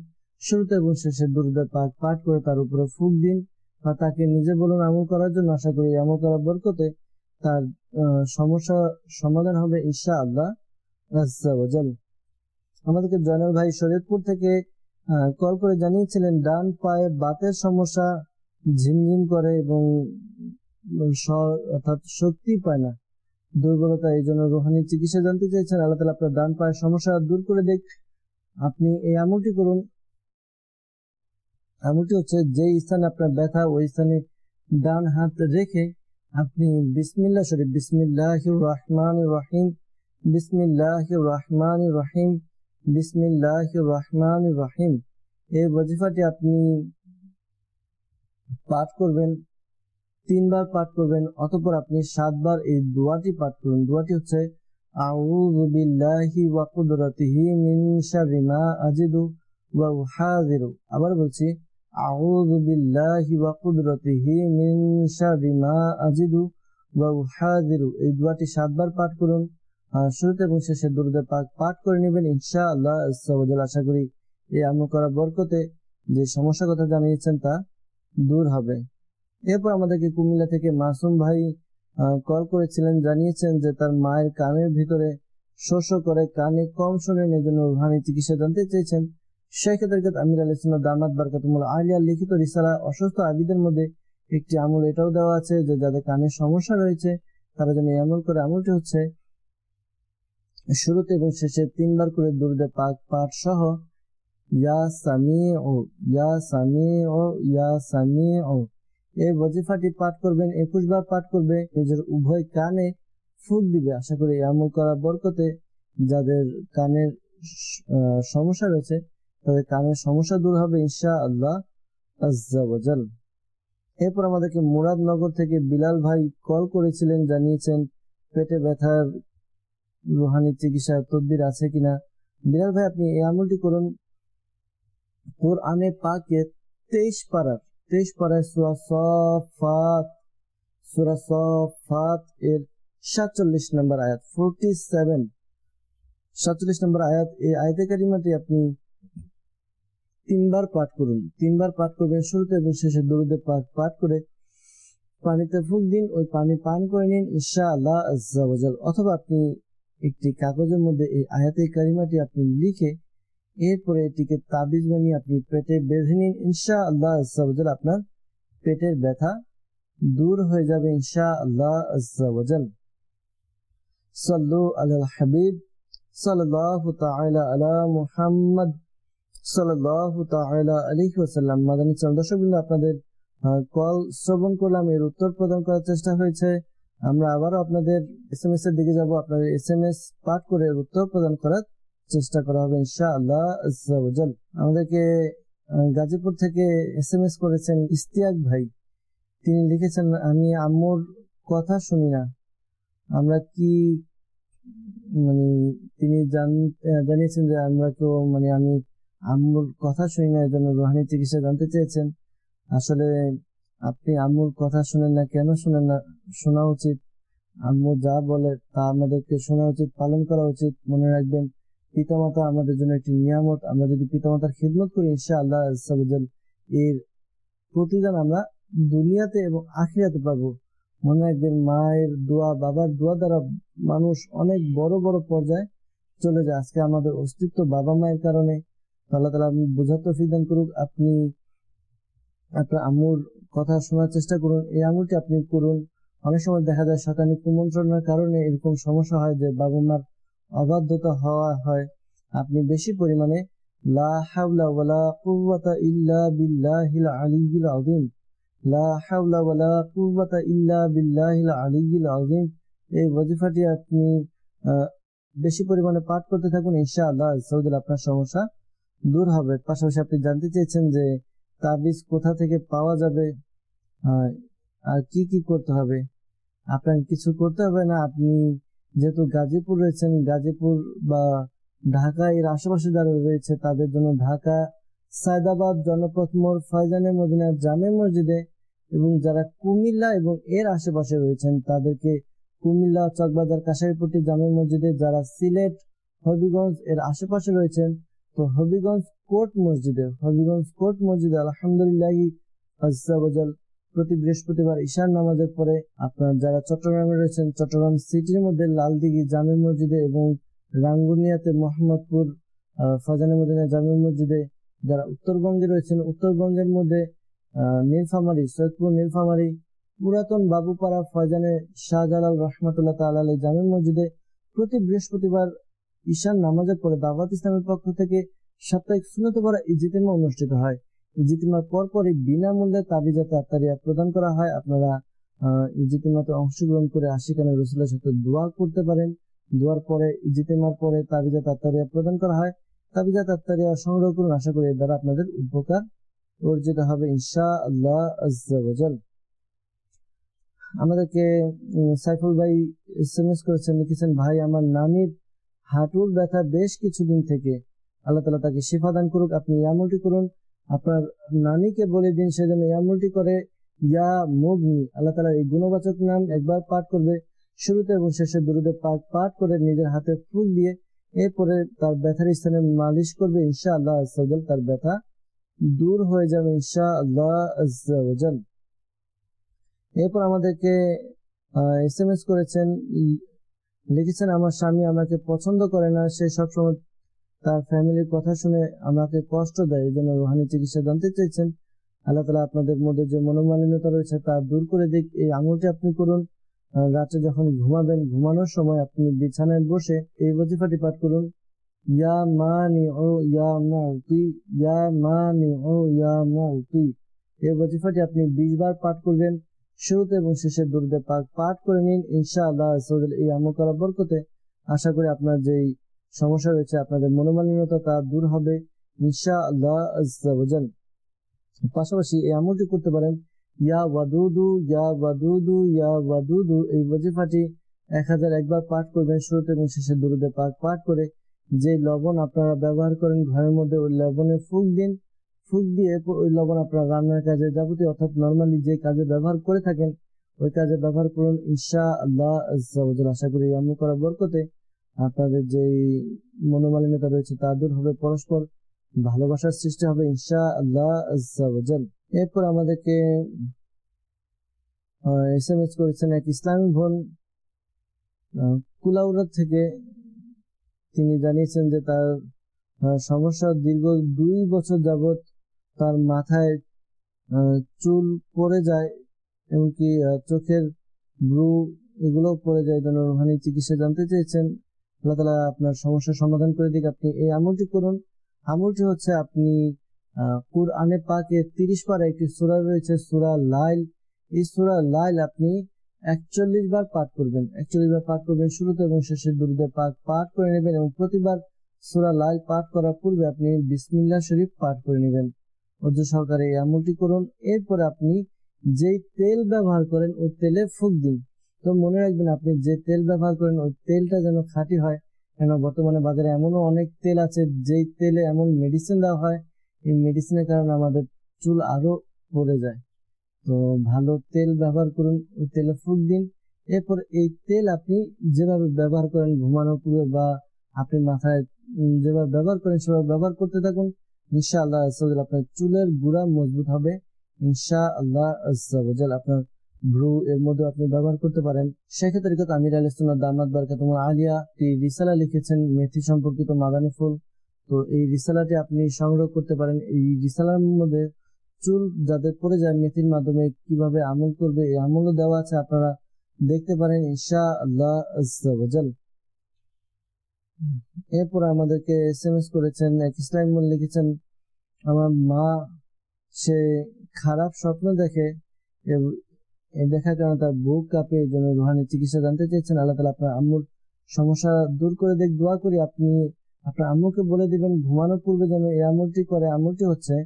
শুরুতে এবং শেষে দুরূদে পাক পাঠ করে তার উপরে ফুঁক দিন বা তাকে নিজে বলুন আমল করার জন্য। আশা করি আমল করার বরকতে তার সমস্যা সমাধান হবে ইনশাআল্লাহ আজ্জা ওয়া জাল। আমাদেরকে জয়নাল ভাই শরীয়তপুর থেকে কল করে জানিয়েছিলেন ডান পায়ে বাতের সমস্যা, ঝিমঝিম করে এবং অর্থাৎ শক্তি পায় না, দুর্বলতা, এই জন্য রুহানি চিকিৎসা জানতে চেয়েছেন। আল্লাহ তাআলা আপনার ডান পায়ের সমস্যা দূর করে দেখ। আপনি এই আমলটি করুন। আমলটি হচ্ছে যে স্থানে আপনার ব্যথা ওই স্থানে ডান হাত রেখে আপনি বিসমিল্লাহ শরীফ, বিসমিল্লাহির রহমানির রহিম, বিসমিল্লাহির রহমানির রহিম, বিসমিল্লাহির রহমানির রহিম এই ওয়াজিফাটি আপনি পাঠ করবেন, 3 বার পাঠ করবেন। অতঃপর আপনি 7 বার এই দোয়াটি পাঠ করুন। দোয়াটি হচ্ছে আউযু বিল্লাহি ওয়া কুদরাতিহি মিন শাররি মা আজিদু ওয়া উহাযিরু। আবার বলছি আউযু বিল্লাহি ওয়া কুদরাতিহি মিন শাররি মা আজিদু ওয়া উহাযিরু, এই দোয়াটি 7 বার পাঠ করুন। শুরুতে এবং শেষে দুরূদ পাক পাঠ করে নেবেন ইনশাআল্লাহ আজ্জা ওয়া জাল্লা। আশা করি এই আমল করা বরকতে যে সমস্যার কথা জানিয়েছেন তা দূর হবে। এরপর আমাদেরকে কুমিল্লা থেকে মাসুম ভাই কল করেছিলেন, জানিয়েছেন যে তার মায়ের কানের ভিতরে শোষ করে, কানে কম শোনেন, এই জন্য রুহানি চিকিৎসা জানতে চেয়েছেন। শেখ তরিকত আমির আলী সুন্নাহ দামাত বারকাতুহুল আলিয়া লিখিত রিসালা অসুস্থ আবিদের মধ্যে একটি আমল এটাও দেওয়া আছে যে যাদের কানের সমস্যা রয়েছে তারা যেন এই আমল করে। আমলটি হচ্ছে শুরুতে এবং শেষে 3 বার করে দুরূদ পাক পাঠ সহ ইয়া সামিউ ইয়া সামিউ ইয়া সামিউ, এই ওয়াজিফাটি পাঠ করবেন। 21 বার পাঠ করবে, নিজের উভয় কানে ফুঁক দিবে। আশা করি এই আমল করার বরকতে যাদের কানের সমস্যা রয়েছে তাদের কানের সমস্যা দূর হবে ইনশাআল্লাহ আজ্জা ওয়া জাল। এরপর আমাদেরকে মুরাদনগর থেকে বিলাল ভাই কল করেছিলেন, জানিয়েছেন পেটে ব্যথার রুহানি চিকিৎসা তদবির আছে কিনা। বিলাল ভাই, আপনি এই আমলটি করুন। কোরআনে পাকে 23 পারায় সূরা সাফাত এর 47 নম্বর আয়াত 47 নম্বর আয়াত, এই আয়াতে কারিমাটি আপনি 3 বার পাঠ করুন। 3 বার পাঠ করবেন, শুরুতে এবং শেষে দুরূদ পাক পাঠ করে পানিতে ফুঁক দিন, ওই পানি পান করে নিন ইনশাআল্লাহ আজ্জা ওয়া জাল। অথবা আপনি একটি কাগজের মধ্যে এই আয়াতে কারিমাটি আপনি লিখে এরপরে এটিকে তাবিজ বানিয়ে আপনি পেটে বেঁধে নিন ইনশাআল্লাহ আজ্জা ওয়া জাল। আপনার পেটের ব্যথা দূর হয়ে যাবে ইনশাআল্লাহ আজ্জা ওয়া জাল। সাল্লু আলাল হাবিব সাল্লাল্লাহু তাআলা আলা মুহাম্মদ সাল্লাল্লাহু তাআলা আলাইহি ওয়াসাল্লাম। মাদানী চ্যানেল দর্শকবৃন্দ, আপনাদের কল শ্রবণ করলাম, এর উত্তর প্রদান করার চেষ্টা হয়েছে। আমরা আবারও আপনাদের এসএমএস এর দিকে যাব, আপনাদের এসএমএস পাঠ করে এর উত্তর প্রদান করার চেষ্টা করা হবে ইনশাআল্লাহ আজ্জা ওয়া জাল। আমাদেরকে গাজীপুর থেকে এসএমএস করেছেন ইশতিয়াক ভাই। তিনি লিখেছেন, আমি আম্মুর কথা শুনি না, আমরা কি তিনি জানিয়েছেন যে আমরা তো আমি আম্মুর কথা শুনি না, এর জন্য রুহানি চিকিৎসা জানতে চেয়েছেন। আসলে আপনি আম্মুর কথা শুনেন না, কেন শুনেন না? শোনা উচিত, আম্মু যা বলে তা আমাদেরকে শোনা উচিত, পালন করা উচিত। মনে রাখবেন, পিতামাতা আমাদের জন্য একটি নিয়ামত। আমরা যদি পিতামাতার খিদমত করি ইনশাআল্লাহ আজ্জা ওয়া জাল এর প্রতিদান আমরা দুনিয়াতে এবং আখিরাতে পাবো। মনে রাখবেন, মায়ের দোয়া, বাবার দোয়া দ্বারা মানুষ অনেক বড় বড় পর্যায়ে চলে যায়। আজকে আমাদের অস্তিত্ব বাবা মায়ের কারণে। আল্লাহ তাআলা বোঝার তৌফিক দান করুক। আপনি আপনার আম্মুর কথা শোনার চেষ্টা করুন, এই আমলটি আপনি করুন। অনেক সময় দেখা যায় শয়তানি কুমন্ত্রণার কারণে এরকম সমস্যা হয় যে বাবা মার অবাধ্যতা হওয়া হয়। আপনি বেশি পরিমাণে লা হাওলা ওয়ালা কুওয়াতা ইল্লা বিল্লাহিল আলিয়্যিল আযীম, লা হাওলা ওয়ালা কুওয়াতা ইল্লা বিল্লাহিল আলিয়্যিল আযীম, এই ওয়াজিফাটি আপনি বেশি পরিমাণে পাঠ করতে থাকুন ইনশাআল্লাহ আজ্জা ওয়া জাল। আপনার সমস্যা দূর হবে। পাশাপাশি আপনি জানতে চেয়েছেন যে তাবিজ কোথা থেকে পাওয়া যাবে আর কি কি করতে হবে। আপনার কিছু করতে হবে না। আপনি যেহেতু গাজীপুর রয়েছেন, গাজীপুর বা ঢাকা এর আশেপাশে যারা রয়েছে তাদের জন্য ঢাকা সায়দাবাদ জনপথ মোড় ফয়জানে মদিনা জামে মসজিদে, এবং যারা কুমিল্লা এবং এর আশেপাশে রয়েছেন তাদেরকে কুমিল্লা চকবাজার কাশারিপট্টি জামে মসজিদে, যারা সিলেট হবিগঞ্জ এর আশেপাশে রয়েছেন তো হবিগঞ্জ কোর্ট মসজিদে আলহামদুলিল্লাহ আজ্জা ওয়া জাল প্রতি বৃহস্পতিবার ঈশার নামাজের পরে। আপনার যারা চট্টগ্রামে রয়েছেন, চট্টগ্রাম সিটির মধ্যে লালদিঘি জামে মসজিদে এবং রাঙ্গুনিয়াতে মোহাম্মদপুর ফয়জানে মদিনা জামে মসজিদে। যারা উত্তরবঙ্গে রয়েছেন, উত্তরবঙ্গের মধ্যে নীলফামারী, সৈয়দপুর নীলফামারী, পুরাতন বাবুপাড়া ফয়জানে শাহজালাল রহমাতুল্লাহ তাআলা আলাইহি জামে মসজিদে প্রতি বৃহস্পতিবার ঈশার নামাজের পরে দাওয়াত ইসলামের পক্ষ থেকে সাপ্তাহিক সুন্নত পড়া ইজতিমা অনুষ্ঠিত হয়। ইজতিমার পরপরই বিনামূল্যে তাবিজাত আত্তারিয়া প্রদান করা হয়। আপনারা ইজতিমাতে অংশগ্রহণ করে আশিকানে রাসূলের সাথে দোয়া করতে পারেন। দোয়ার পরে ইজতিমার পরে তাবিজাত আত্তারিয়া প্রদান করা হয়। তাবিজাত আত্তারিয়া সংগ্রহ করুন, আশা করি এর দ্বারা আপনাদের উপকার অর্জিত হবে ইনশাআল্লাহ আজ্জা ওয়া জাল। আমাদেরকে সাইফুল ভাই এসএমএস করেছেন, লিখেছেন, ভাই আমার নানির হাঁটুর ব্যথা বেশ কিছুদিন থেকে, আল্লাহ তাআলা তাকে শিফা দান করুক। আপনি এই আমলটি করুন। আপনার নানিকে বলে দিন সেজন্য এই আমলটি করে। ইয়া মুগনি, আল্লাহ তাআলার এই গুণবাচক নাম একবার পাঠ করবে, শুরুতে এবং শেষে দুরূদে পাক পাঠ করে নিজের হাতে ফুঁক দিয়ে এরপরে তার ব্যথার স্থানে মালিশ করবে। ইনশাআল্লাহ আযজা ওয়া জাল তার ব্যথা দূর হয়ে যাবে ইনশাআল্লাহ আযজা ওয়া জাল। এরপর আমাদেরকে এসএমএস করেছেন, লিখেছেন আমার স্বামী আমাকে পছন্দ করে না, সে সবসময় তার ফ্যামিলির কথা শুনে আমাকে কষ্ট দেয়, এই জন্য রুহানি চিকিৎসা জানতে চেয়েছেন। আল্লাহ তাআলা আপনাদের মধ্যে যে মনোমালিন্যতা রয়েছে তা দূর করে দিক। এই আমলটি আপনি করুন। রাতে যখন ঘুমাবেন, ঘুমানোর সময় আপনি বিছানায় বসে এই ওয়াজিফাটি পাঠ করুন, ইয়া মানিউ ইয়া মুতি, ইয়া মানিউ ইয়া মুতি। এই ওয়াজিফাটি আপনি 20 বার পাঠ করবেন, শুরুতে এবং শেষে দুরূদে পাক পাঠ করে নিন। ইনশাআল্লাহ এই আমল করার বরকতে আশা করি আপনার যেই সমস্যা রয়েছে, আপনাদের মনোমালিন্যতা তা দূর হবে ইনশাআল্লাহ আযজা ওয়া জাল। পাশাপাশি এই আমলটি করতে পারেন, ইয়া ওয়াদুদু ইয়া ওয়াদুদু ইয়া ওয়াদুদু। এই ওয়াজিফাটি 1001 বার পাঠ করবেন, শুরুতে এবং শেষে দুরূদে পাক পাঠ করে যে লবণ আপনারা ব্যবহার করেন ঘরের মধ্যে ওই লবণে ফুঁক দিন। ফুঁক দিয়ে ওই লবণ আপনার রান্নার কাজে যাবতীয় অর্থাৎ নরমালি যে কাজে ব্যবহার করে থাকেন ওই কাজে ব্যবহার করুন ইনশাআল্লাহ আযজা ওয়া জাল। আশা করি এই আমল করার বরকতে আপনাদের যে মনোমালিন্যতা রয়েছে তা দূর হবে, পরস্পর ভালোবাসার সৃষ্টি হবে ইনশাআল্লাহ আযজা ওয়া জাল। এরপর আমাদেরকে এসএমএস করেছেন এক ইসলামী বোন কুলাউড়া থেকে। তিনি জানিয়েছেন যে তার সমস্যা দীর্ঘ 2 বছর যাবত তার মাথায় চুল পড়ে যায়, এমনকি চোখের ব্রু এগুলো পড়ে যায়, জন্য রুহানি চিকিৎসা জানতে চেয়েছেন। আল্লাহ তাআলা আপনার সমস্যার সমাধান করে দিক। আপনি এই আমলটি করুন। আমলটি হচ্ছে আপনি কুরআনে পাকে 30 পারা একটি সূরা রয়েছে সূরা লাইল, এই সূরা লাইল আপনি 41 বার পাঠ করবেন। 41 বার পাঠ করবেন, শুরুতে এবং শেষে দুরূদে পাক পাঠ করে নেবেন এবং প্রতিবার সূরা লাইল পাঠ করার পূর্বে আপনি বিসমিল্লাহ শরীফ পাঠ করে নেবেন। অজু সহকারে এই আমলটি করুন। এরপরে আপনি যেই তেল ব্যবহার করেন ওই তেলে ফুঁক দিন। তো মনে রাখবেন আপনি যে তেল ব্যবহার করেন ওই তেলটা যেন খাঁটি হয়, কেন বর্তমানে বাজারে এমনও অনেক তেল আছে যেই তেলে এমন মেডিসিন দেওয়া হয়, এই মেডিসিনের কারণে আমাদের চুল আরো পড়ে যায়। তো ভালো তেল ব্যবহার করুন, ওই তেলে ফুঁক দিন। এরপর এই তেল আপনি যেভাবে ব্যবহার করেন ঘুমানোর পূর্বে বা আপনি মাথায় যেভাবে ব্যবহার করেন সেভাবে ব্যবহার করতে থাকুন। ইনশাআল্লাহ আপনার চুলের গুড়া মজবুত হবে ইনশাআল্লাহ আযজা ওয়া জাল। আপনার ব্রু এর মধ্যে আপনি ব্যবহার করতে পারেন। শেখ তরিকত আমির আহলে সুন্নাত দামাত বারকাতুহুম আলিয়া রিসালা লিখেছেন মেথি সম্পর্কিত মাদানী ফুল। তো এই রিসালাটি আপনি সংগ্রহ করতে পারেন। এই রিসালার মধ্যে চুল যাদের পড়ে যায় মেথির মাধ্যমে কিভাবে আমল করবে এই আমলও দেওয়া আছে, আপনারা দেখতে পারেন ইনশাআল্লাহ আযজা ওয়া জাল। এরপর আমাদেরকে এসএমএস করেছেন এক ইসলামী বোন, লিখেছেন আমার মা সে খারাপ স্বপ্ন দেখে, এই দেখার কারণে তার বুক কাঁপে, এই জন্য রুহানি চিকিৎসা জানতে চেয়েছেন। আল্লাহ তাআলা আপনার আম্মুর সমস্যা দূর করে দেখ। দোয়া করি আপনি আপনার আম্মুকে বলে দিবেন ঘুমানোর পূর্বে যেন এই আমলটি করে। আমলটি হচ্ছে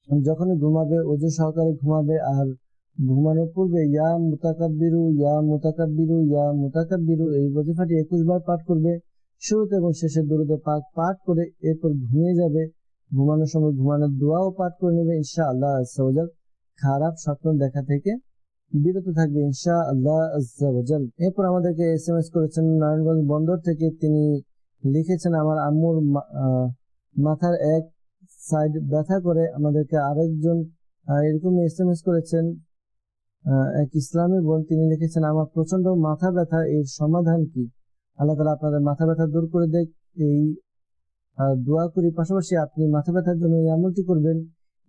যখনই ঘুমাবে ওযু সহকারে ঘুমাবে আর ঘুমানোর পূর্বে ইয়া মুতাকাব্বিরু ইয়া মুতাকাব্বিরু ইয়া মুতাকাব্বিরু এই ওয়াজিফাটি 21 বার পাঠ করবে, শুরুতে এবং শেষে দুরূদে পাক পাঠ করে এরপর ঘুমিয়ে যাবে। ঘুমানোর সময় ঘুমানোর দোয়াও পাঠ করে নেবে ইনশাআল্লাহ আযজা ওয়া জাল। খারাপ স্বপ্ন দেখা থেকে বিরত থাকবে ইনশাআল্লাহ আযজা ওয়া জাল। এরপর আমাদেরকে এসএমএস করেছেন নারায়ণগঞ্জ বন্দর থেকে। তিনি লিখেছেন আমার আম্মুর মাথার এক সাইড ব্যথা করে। আমাদেরকে আরেকজন এরকম এসএমএস করেছেন এক ইসলামী বোন, তিনি লিখেছেন আমার প্রচন্ড মাথা ব্যথা, এর সমাধান কি? আল্লাহ তাআলা আপনাদের মাথা ব্যথা দূর করে দেখ এই দোয়া করি। পাশাপাশি আপনি মাথা ব্যথার জন্য এই আমলটি করবেন,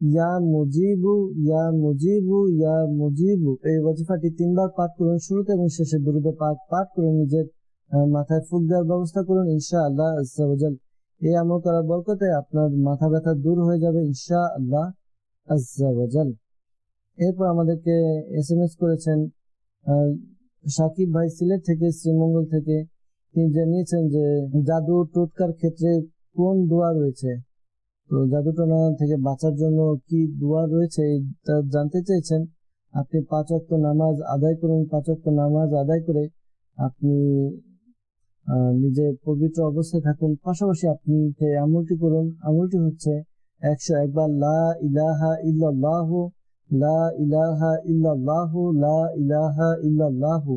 ইয়া মুজিবু ইয়া মুজিবু ইয়া মুজিবু এই ওয়াজিফাটি 3 বার পাঠ করুন, শুরুতে এবং শেষে দুরূদে পাক পাঠ করে নিজের মাথায় ফুঁক দেওয়ার ব্যবস্থা করুন ইনশাআল্লাহ আযজা ওয়া জাল। এই আমল করার বরকতে আপনার মাথা ব্যথা দূর হয়ে যাবে ইনশাআল্লাহ আযজা ওয়া জাল। এরপর আমাদেরকে এসএমএস করেছেন সাকিব ভাই সিলেট থেকে, শ্রীমঙ্গল থেকে। তিনি জানিয়েছেন যে জাদু টোটকার ক্ষেত্রে কোন দোয়া রয়েছে, তো জাদু টোনা থেকে বাঁচার জন্য কি দোয়া রয়েছে তা জানতে চেয়েছেন। আপনি 5 ওয়াক্ত নামাজ আদায় করুন। 5 ওয়াক্ত নামাজ আদায় করে আপনি নিজে পবিত্র অবস্থায় থাকুন। পাশাপাশি আপনি আমলটি করুন। আমলটি হচ্ছে 101 বার লা ইলাহা ইল্লাল্লাহু, লা ইলাহা ইল্লাল্লাহু, লা ইলাহা ইল্লাল্লাহু।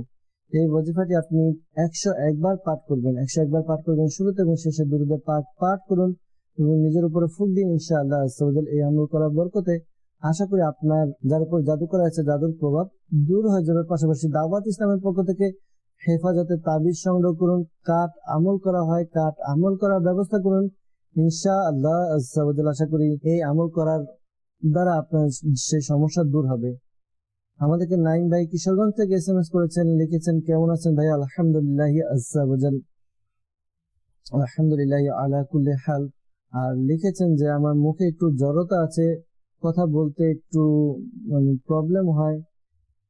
এই ওয়াজিফাটি আপনি 101 বার পাঠ করবেন। 101 বার পাঠ করবেন, শুরুতে এবং শেষে দুরূদে পাক পাঠ করুন এবং নিজের উপরে ফুঁক দিন। ইনশাআল্লাহ আজ্জা ওয়া জাল এই আমল করার বরকতে আশা করি আপনার যার উপর জাদু করা আছে জাদুর প্রভাব দূর হয়ে যাবে। পাশাপাশি দাওয়াত ইসলামের পক্ষ থেকে হেফাজতে তাবিজ সংগ্রহ করুন, কাঠ আমল করা হয়, কাঠ আমল করার ব্যবস্থা করুন। ইনশাআল্লাহ আজ্জা ওয়া জাল আশা করি এই আমল করার দ্বারা আপনার সেই সমস্যা দূর হবে। আমাদেরকে নাইম ভাই কিশোরগঞ্জ থেকে SMS করেছেন, লিখেছেন কেমন আছেন ভাই? আলহামদুলিল্লাহ আজ্জা ওয়া জাল, আলহামদুলিল্লাহ আলা কুল্লি হাল। আর লিখেছেন যে আমার মুখে একটু জড়তা আছে, কথা বলতে একটু প্রবলেম হয়,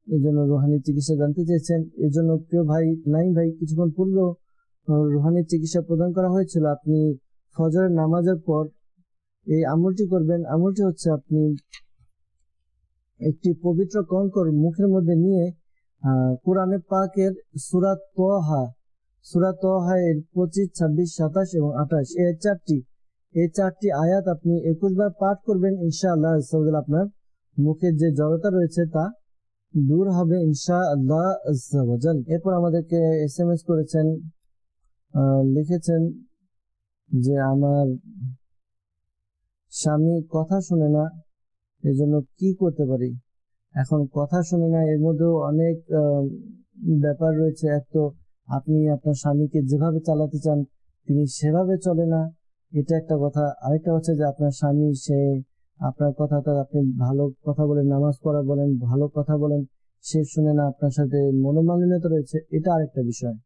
এই জন্য রুহানি চিকিৎসা জানতে চেয়েছেন। এই জন্য প্রিয় ভাই নাইম ভাই, কিছুক্ষণ পূর্বেও রুহানি চিকিৎসা প্রদান করা হয়েছিল। আপনি ফজরের নামাজের পর এই আমলটি করবেন। আমলটি হচ্ছে আপনি একটি পবিত্র কঙ্কর মুখের মধ্যে নিয়ে কোরআনে পাকের সূরা তহা এর 25, 26, 27 এবং 28 এই চারটি আয়াত আপনি 21 বার পাঠ করবেন। ইনশাআল্লাহ আপনার মুখের যে জড়তা রয়েছে তা দূর হবে ইনশাআল্লাহ আজ্জা ওয়া জাল। এরপর আমাদেরকে SMS করেছেন, লিখেছেন যে আমার স্বামী কথা শুনে না, এজন্য কি করতে পারি? এখন কথা শুনে না, এর মধ্যেও অনেক ব্যাপার রয়েছে। এক তো আপনি আপনার স্বামীকে যেভাবে চালাতে চান তিনি সেভাবে চলে না, এটা একটা কথা। আরেকটা হচ্ছে যে আপনার স্বামী সে আপনার কথাটা, আপনি ভালো কথা বলেন, নামাজ পড়া বলেন, ভালো কথা বলেন, সে শুনে না, আপনার সাথে মনোমালিন্যতা রয়েছে, এটা আরেকটা বিষয়।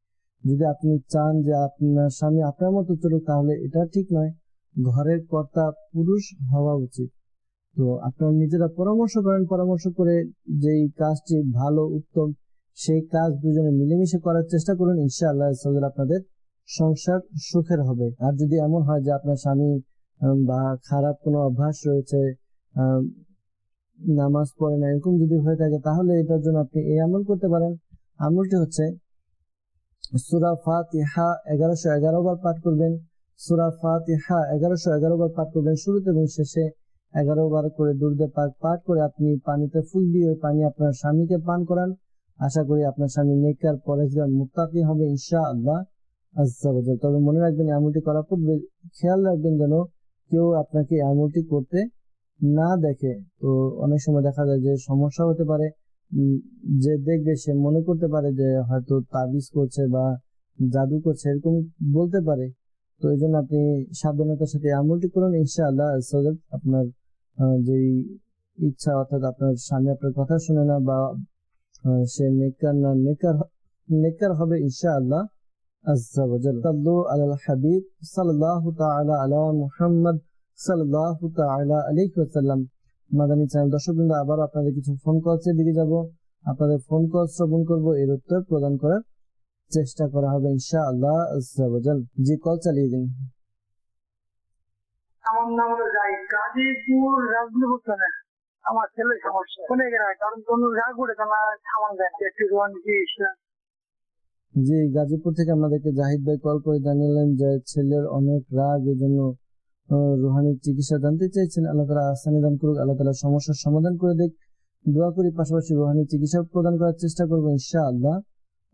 যদি আপনি চান যে আপনার স্বামী আপনার মতো চলুক তাহলে এটা ঠিক নয়। ঘরের কর্তা পুরুষ হওয়া উচিত। তো আপনারা নিজেরা পরামর্শ করেন, পরামর্শ করে যেই কাজটি ভালো উত্তম সেই কাজ দুজনে মিলেমিশে করার চেষ্টা করুন। ইনশাআল্লাহ আপনাদের সংসার সুখের হবে। আর যদি এমন হয় যে আপনার স্বামী বা খারাপ কোনো অভ্যাস রয়েছে, নামাজ পড়ে না, এরকম যদি হয়ে থাকে তাহলে এটার জন্য আপনি এই আমল করতে পারেন। আমলটি হচ্ছে সূরা ফাতিহা 1111 বার পাঠ করবেন। সূরা ফাতিহা 1111 বার পাঠ করবেন, শুরুতে এবং শেষে 11 বার করে দুরূদে পাক পাঠ করে আপনি পানিতে ফুঁক দিয়ে ওই পানি আপনার স্বামীকে পান করান। আশা করি আপনার স্বামী নেককার, পরেজগার, মুত্তাকি হবে ইনশাআল্লাহ আজ্জা ওয়া জাল। তবে মনে রাখবেন আমলটি করার পূর্বে খেয়াল রাখবেন যেন কেউ আপনাকে আমলটি করতে না দেখে। তো অনেক সময় দেখা যায় যে সমস্যা হতে পারে, যে দেখবে সে মনে করতে পারে যে হয়তো তাবিজ করছে বা জাদু করছে, এরকম বলতে পারে। তো এই জন্য আপনি সাবধানতার সাথে আমলটি করুন। ইনশাআল্লাহ আপনার যেই ইচ্ছা, অর্থাৎ আপনার স্বামী আপনার কথা শুনে না বা সে নেককার হবে ইনশাআল্লাহ আজ্জা ওয়া জাল। সাল্লু আলাল হাবিব সাল্লাল্লাহু তাআলা আলা মুহাম্মদ সাল্লাল্লাহু তাআলা আলাইহি ওয়াসাল্লাম। মাদানী চ্যানেল দর্শকবৃন্দ, আবার আপনাদের কিছু ফোন কলসের দিকে যাব। আপনাদের ফোন কল শ্রবণ করব, এর উত্তর প্রদান করার চেষ্টা করা হবে ইনশাআল্লাহ আজ্জা ওয়া জাল। জি, কল চালিয়ে দিন। আমার নাম হলো জাহিদ, গাজীপুর রাজনীতি। আমার ছেলের সমস্যা কোনে গেলে কারণ কোন রাগ উঠে না, সামান দেয় একটু রোয়ান দিয়েছে। জি, গাজীপুর থেকে আমাদেরকে জাহিদ ভাই কল করে জানালেন যে ছেলের অনেক রাগ, এজন্য রুহানি চিকিৎসা জানতে চাইছেন। আল্লাহ তাআলা আসানি দান করুক, আল্লাহ তাআলা সমস্যার সমাধান করে দেখ, দোয়া করি। পাশাপাশি রুহানি চিকিৎসা প্রদান করার চেষ্টা করবো ইনশাআল্লাহ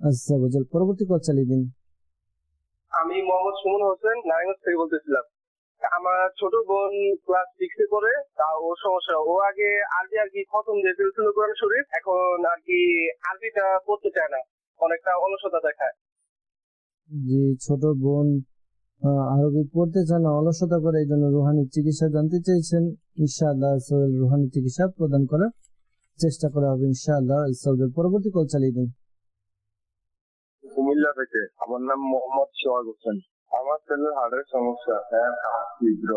আজ্জা ওয়া জাল। পরবর্তী কল চালিয়ে দিন। আমি মোহাম্মদ সুমন হোসেন নারায়ণগঞ্জ থেকে বলতেছিলাম। আমার ছোট বোন ক্লাস 6 এ পড়ে, তা ওর সমস্যা, ও আগে আরবি আর কি প্রথম যে ফেলছিল কোরআন শরীফ, এখন আর কি আরবিটা পড়তে চায় না, অনেকটা অলসতা দেখায়। জি, ছোট বোন আরবি পড়তে চান না, অলসতা করে, এই জন্য রুহানি চিকিৎসা জানতে চাইছেন। ইনশাআল্লাহ রুহানি চিকিৎসা প্রদান করার চেষ্টা করা হবে ইনশাআল্লাহ। পরবর্তী কল চালিয়ে দিন। কুমিল্লা থেকে, আমার নাম মোহাম্মদ সোহাগ হোসেন। আমার ছেলের হার্টের সমস্যা, তীব্র।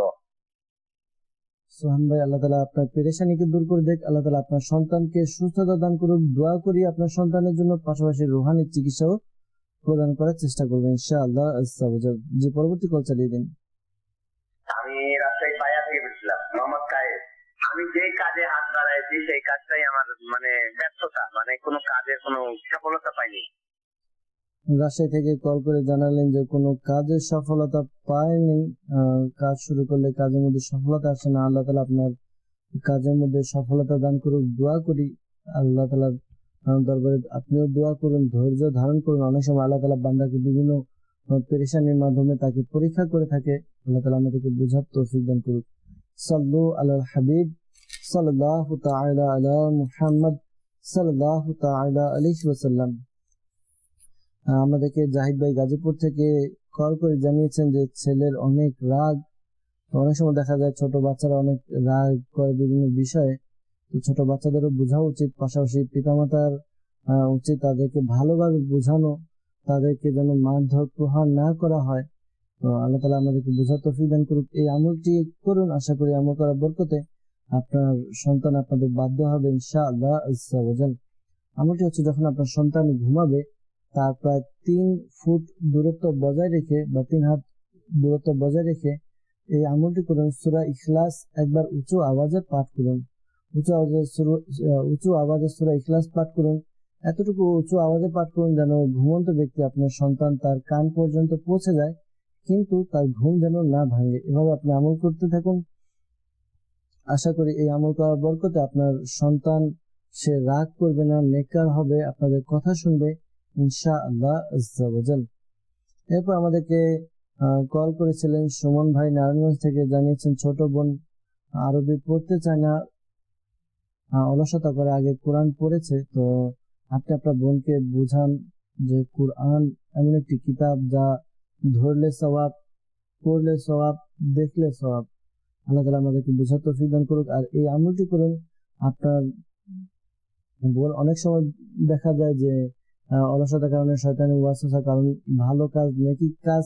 সোহান ভাই, আল্লাহ তাআলা আপনার পেরেশানিকে দূর করে দেখ, আল্লাহ তাআলা আপনার সন্তানকে সুস্থতা দান করুক। দোয়া করি আপনার সন্তানের জন্য, পাশাপাশি রুহানি চিকিৎসাও প্রদান করার চেষ্টা করবেন ইনশাআল্লাহ আজ্জা ওয়া জাল। জি, পরবর্তী কল চালিয়ে দিন। আমি রাজশাহী পায়া থেকে বলছিলাম, মোহাম্মদ কায়েদ। আমি যে কাজে হাত বাড়াইছি সেই কাজটাই আমার ব্যর্থতা, কোনো কাজের কোনো সফলতা পাইনি। রাজশাহী থেকে কল করে জানালেন যে কোনো কাজের সফলতা পায়নি, কাজ শুরু করলে কাজের মধ্যে সফলতা আসে না। আল্লাহ তাআলা আপনার কাজের মধ্যে সফলতা দান করুক, দোয়া করি আল্লাহ তাআলার দরবারে। আপনিও দোয়া করুন, ধৈর্য ধারণ করুন। অনেক সময় আল্লাহ তাআলা বান্দাকে বিভিন্ন পেরেশানির মাধ্যমে তাকে পরীক্ষা করে থাকে। আল্লাহ তাআলা আমাদেরকে বুঝার তৌফিক দান করুক। সাল্লু আলাল হাবিব সাল্লাল্লাহু তাআলা আলা মুহাম্মদ সাল্লাল্লাহু তাআলা আলাইহি ওয়াসাল্লাম। আমাদেরকে জাহিদ ভাই গাজীপুর থেকে কল করে জানিয়েছেন যে ছেলের অনেক রাগ। অনেক সময় দেখা যায় ছোট বাচ্চারা অনেক রাগ করে বিভিন্ন বিষয়ে, তো ছোট বাচ্চাদেরও বোঝা উচিত, পাশাপাশি পিতামাতার উচিত তাদেরকে ভালোভাবে বোঝানো, তাদেরকে যেন মারধর প্রহার না করা হয়। তো আল্লাহ তাআলা আমাদেরকে বোঝার তৌফিক দান করুক। এই আমলটি করুন, আশা করি আমল করার বরকতে আপনার সন্তান আপনাদের বাধ্য হবে ইনশাআল্লাহ আযজা ওয়া জাল। আমলটি হচ্ছে যখন আপনার সন্তান ঘুমাবে তার প্রায় 3 ফুট দূরত্ব বজায় রেখে বা 3 হাত দূরত্ব বজায় রেখে এই আমলটি করুন। সূরা ইখলাস একবার উঁচু আওয়াজে পাঠ করুন। উঁচু আওয়াজে সূরা ইখলাস পাঠ করুন। এতটুকু উঁচু আওয়াজে পাঠ করুন যেন ঘুমন্ত ব্যক্তি আপনার সন্তান তার কান পর্যন্ত পৌঁছে যায়, কিন্তু তার ঘুম যেন না ভাঙে। এভাবে আপনি আমল করতে থাকুন। আশা করি এই আমল করার বরকতে আপনার সন্তান সে রাগ করবে না, নেককার হবে, আপনাদের কথা শুনবে ইনশাআল্লাহ আযজা ওয়া জাল। এরপর আমাদেরকে কল করেছিলেন সুমন ভাই নারায়ণগঞ্জ থেকে, জানিয়েছেন ছোট বোন আরবি পড়তে চায় না, অলসতা করে, আগে কোরআন পড়েছে। তো আপনি আপনার বোনকে বুঝান যে কোরআন এমন একটি কিতাব যা ধরলে সওয়াব, পড়লে সওয়াব, দেখলে সওয়াব। আল্লাহ তাআলা আমাদেরকে বুঝার তৌফিক দান করুক। আর এই আমলটি করুন। আপনার বোন অনেক সময় দেখা যায় যে অলসতার কারণে, শয়তানি ওয়াসওয়াসার কারণে ভালো কাজ, নেকি কাজ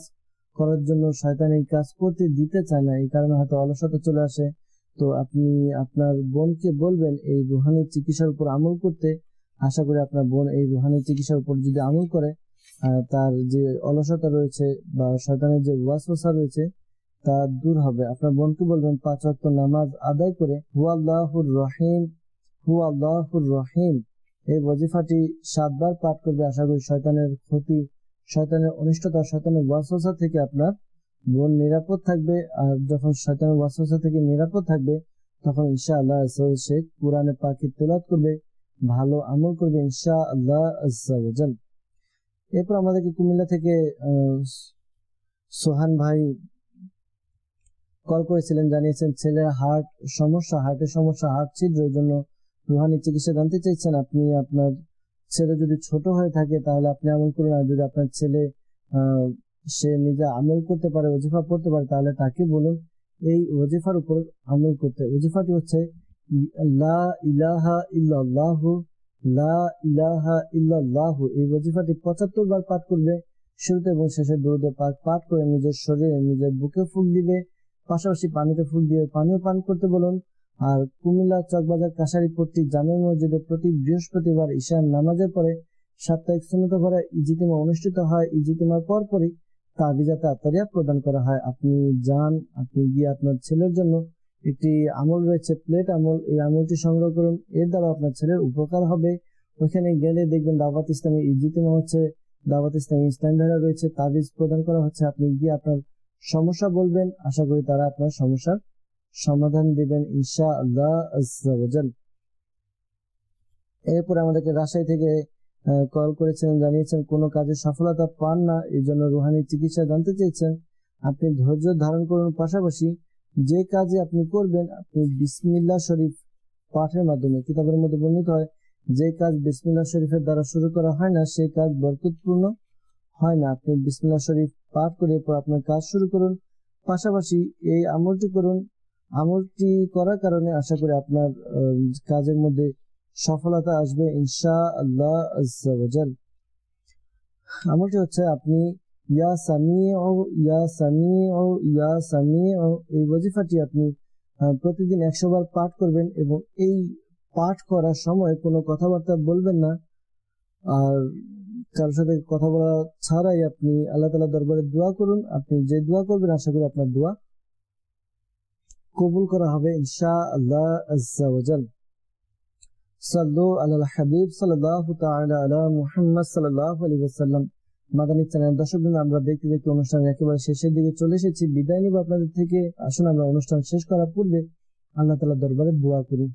করার জন্য শয়তানি কাজ করতে দিতে চায় না, এই কারণে হয়তো অলসতা চলে আসে। তো আপনি আপনার বোনকে বলবেন এই রুহানি চিকিৎসার উপর আমল করতে। আশা করি আপনার বোন এই রুহানি চিকিৎসার উপর যদি আমল করে তার যে অলসতা রয়েছে বা শয়তানের যে ওয়াসওয়াসা রয়েছে তা দূর হবে। আপনার বোনকে বলবেন 5 ওয়াক্ত নামাজ আদায় করে হুয়াল্লাহুর রহিম, হুয়াল্লাহুর রহিম এই ওয়াজিফাটি 7 বার পাঠ করবে। আশা করি শয়তানের ক্ষতি, শয়তানের অনিষ্টতা, শয়তানের ওয়াসওয়াসা থেকে আপনার বোন নিরাপদ থাকবে। আর যখন শয়তানের ওয়াসওয়াসা থেকে নিরাপদ থাকবে তখন ইনশাআল্লাহ সে কোরআনে পাকের তেলাওয়াত করবে, ভালো আমল করবে ইনশাআল্লাহ আযজা ওয়া জাল। এরপর আমাদেরকে কুমিল্লা থেকে সোহান ভাই কল করেছিলেন, জানিয়েছেন ছেলের হার্টের সমস্যা, হার্ট ছিদ্রের জন্য রুহানি চিকিৎসা জানতে চাইছেন। আপনি আপনার ছেলে যদি ছোট হয়ে থাকে তাহলে আপনি আমল করুন, আর যদি আপনার ছেলে সে নিজে আমল করতে পারে, ওজিফা পড়তে পারে, তাহলে তাকে বলুন এই ওজিফার উপর আমল করতে। ওজিফাটি হচ্ছে লা ইলাহা ইল্লাল্লাহু, লা ইলাহা ইল্লাল্লাহু। এই ওজিফাটি 75 বার পাঠ করবে। শুরুতে এবং শেষে দরুদ পাক পাঠ করে নিজের শরীরে, নিজের বুকে ফুঁক দিবে, পাশাপাশি পানিতে ফুঁক দিয়ে পানিও পান করতে বলুন। আর কুমিল্লা চকবাজার কাশারিপট্টি জামে মসজিদে প্রতি বৃহস্পতিবার ঈশার নামাজের পরে সাপ্তাহিক সুন্নত ভরা ইজতিমা অনুষ্ঠিত হয়। ইজতিমার পরপরই তাবিজাতে আত্মারিয়া প্রদান করা হয়। আপনি যান, আপনি গিয়ে আপনার ছেলের জন্য একটি আমল রয়েছে, প্লেট আমল, এই আমলটি সংগ্রহ করুন। এর দ্বারা আপনার ছেলের উপকার হবে। ওইখানে গেলে দেখবেন দাওয়াত ইসলামী ইজতিমা হচ্ছে, দাওয়াত ইসলামী ইসলাম ভাইরা রয়েছে, তাবিজ প্রদান করা হচ্ছে। আপনি গিয়ে আপনার সমস্যা বলবেন, আশা করি তারা আপনার সমস্যার সমাধান দিবেন ইনশাআল্লাহ আযজা ওয়া জাল। এরপর আমাদেরকে রাজশাহী থেকে কল করেছিলেন, জানিয়েছেন কোনো কাজে সফলতা পান না, এই জন্য রুহানি চিকিৎসা জানতে চেয়েছেন। আপনি ধৈর্য ধারণ করুন, পাশাপাশি যে কাজে আপনি করবেন আপনি বিসমিল্লাহ শরীফ পাঠের মাধ্যমে, কিতাবের মধ্যে বর্ণিত হয় যে কাজ বিসমিল্লাহ শরীফের দ্বারা শুরু করা হয় না সেই কাজ বরকতপূর্ণ হয় না। আপনি বিসমিল্লাহ শরীফ পাঠ করে এরপর আপনার কাজ শুরু করুন, পাশাপাশি এই আমলটি করুন। আমলটি করার কারণে আশা করি আপনার কাজের মধ্যে সফলতা আসবে ইনশাআল্লাহ আযজা ওয়া জাল। আমলটি হচ্ছে আপনি ইয়া সামিউ, ইয়া সামিউ, ইয়া সামিউ এই ওয়াজিফাটি আপনি প্রতিদিন 100 বার পাঠ করবেন এবং এই পাঠ করার সময় কোনো কথাবার্তা বলবেন না। আর কারোর সাথে কথা বলা ছাড়াই আপনি আল্লাহ তাআলার দরবারে দোয়া করুন। আপনি যে দোয়া করবেন আশা করি আপনার দোয়া কবুল করা হবে ইনশাআল্লাহ আযজা ওয়া জাল। সাল্লু আলাল হাবিব সাল্লাল্লাহু তাআলা আলা মুহাম্মদ সাল্লাল্লাহু আলাইহি ওয়াসাল্লাম। মাদানী চ্যানেল দর্শকবৃন্দ, আমরা দেখতে দেখতে অনুষ্ঠানের একেবারে শেষের দিকে চলে এসেছি। বিদায় নিব আপনাদের থেকে। আসুন আমরা অনুষ্ঠান শেষ করার পূর্বে আল্লাহ তাআলার দরবারে দোয়া করি।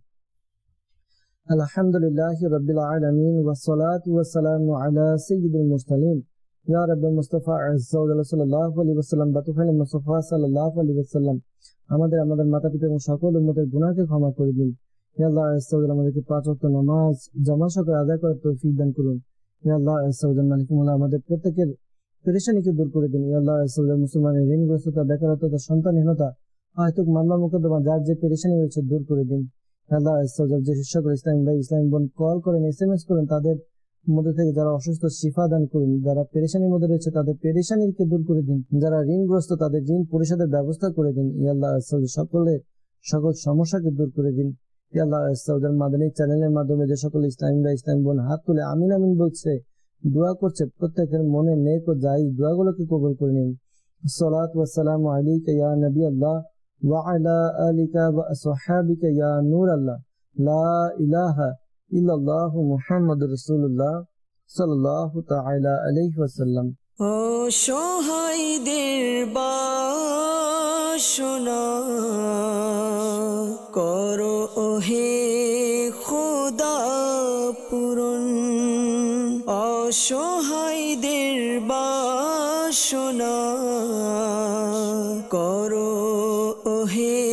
আলহামদুলিল্লাহি রাব্বিল আলামিন ওয়াসসালাতু ওয়াসসালামু আলা সাইয়্যিদিল মুরসালিন ইয়া রাব্বি মুস্তাফা আযজা ওয়া জাল্লা সাল্লাল্লাহু আলাইহি ওয়াসাল্লাম বাতুফাইল মুস্তাফা সাল্লাল্লাহু আলাইহি ওয়াসাল্লাম। আমাদের মাতা-পিতা এবং সকল উম্মতের গুনাহকে ক্ষমা করে দিন। হে আল্লাহ আযজা ওয়া জাল্লা, আমাদেরকে 5 ওয়াক্ত নামাজ জামাত সহকারে আদায় করার তৌফিক দান করুন। হে আল্লাহ আযজা ওয়া জাল্লা, মালিক মুলা, আমাদের প্রত্যেকের পেরেশানিকে দূর করে দিন। হে আল্লাহ আযজা ওয়া জাল্লা, মুসলমানের ঋণগ্রস্ততা, বেকারত্বতা, সন্তানহীনতা, হয়তো মামলা মোকদ্দমা যার যে পেরেশানি রয়েছে দূর করে দিন। আল্লাহ আযজা ওয়া জাল্লা, যে সকল ইসলামী ভাই ইসলামী বোন কল করেন, SMS করেন, তাদের মধ্যে থেকে যারা অসুস্থ শিফা দান করুন, যারা পেরেশানির মধ্যে রয়েছে তাদের পেরেশানিকে দূর করে দিন, যারা ঋণগ্রস্ত তাদের ঋণ পরিশোধের ব্যবস্থা করে দিন। ইয়া আল্লাহ আযজা ওয়া জাল্লা, সকল সমস্যাকে দূর করে দিন। ইয়া আল্লাহ আযজা ওয়া জাল্লা, মাদানী চ্যানেলের মাধ্যমে যে সকল ইসলামী ভাই ইসলামী বোন হাত তুলে আমিন আমিন বলছে, দোয়া করছে, প্রত্যেকের মনে নেক ও জায়েজ দোয়াগুলোকে কবুল করে নিন। সালাতু ওয়া সালামু আলাইকা ইয়া নবী আল্লাহ ওয়া আলা আলিকা ওয়া আসহাবিকা ইয়া নূর আল্লাহ, লা ইলাহা ইল্লাল্লাহু মুহাম্মাদুর রাসূলুল্লাহ সাল্লাল্লাহু তাআলা আলাইহি ওয়াসাল্লাম। অসহায়দের বাসনা করো ওহে খোদা পূরণ, অসহায়দের বাসনা করো ওহে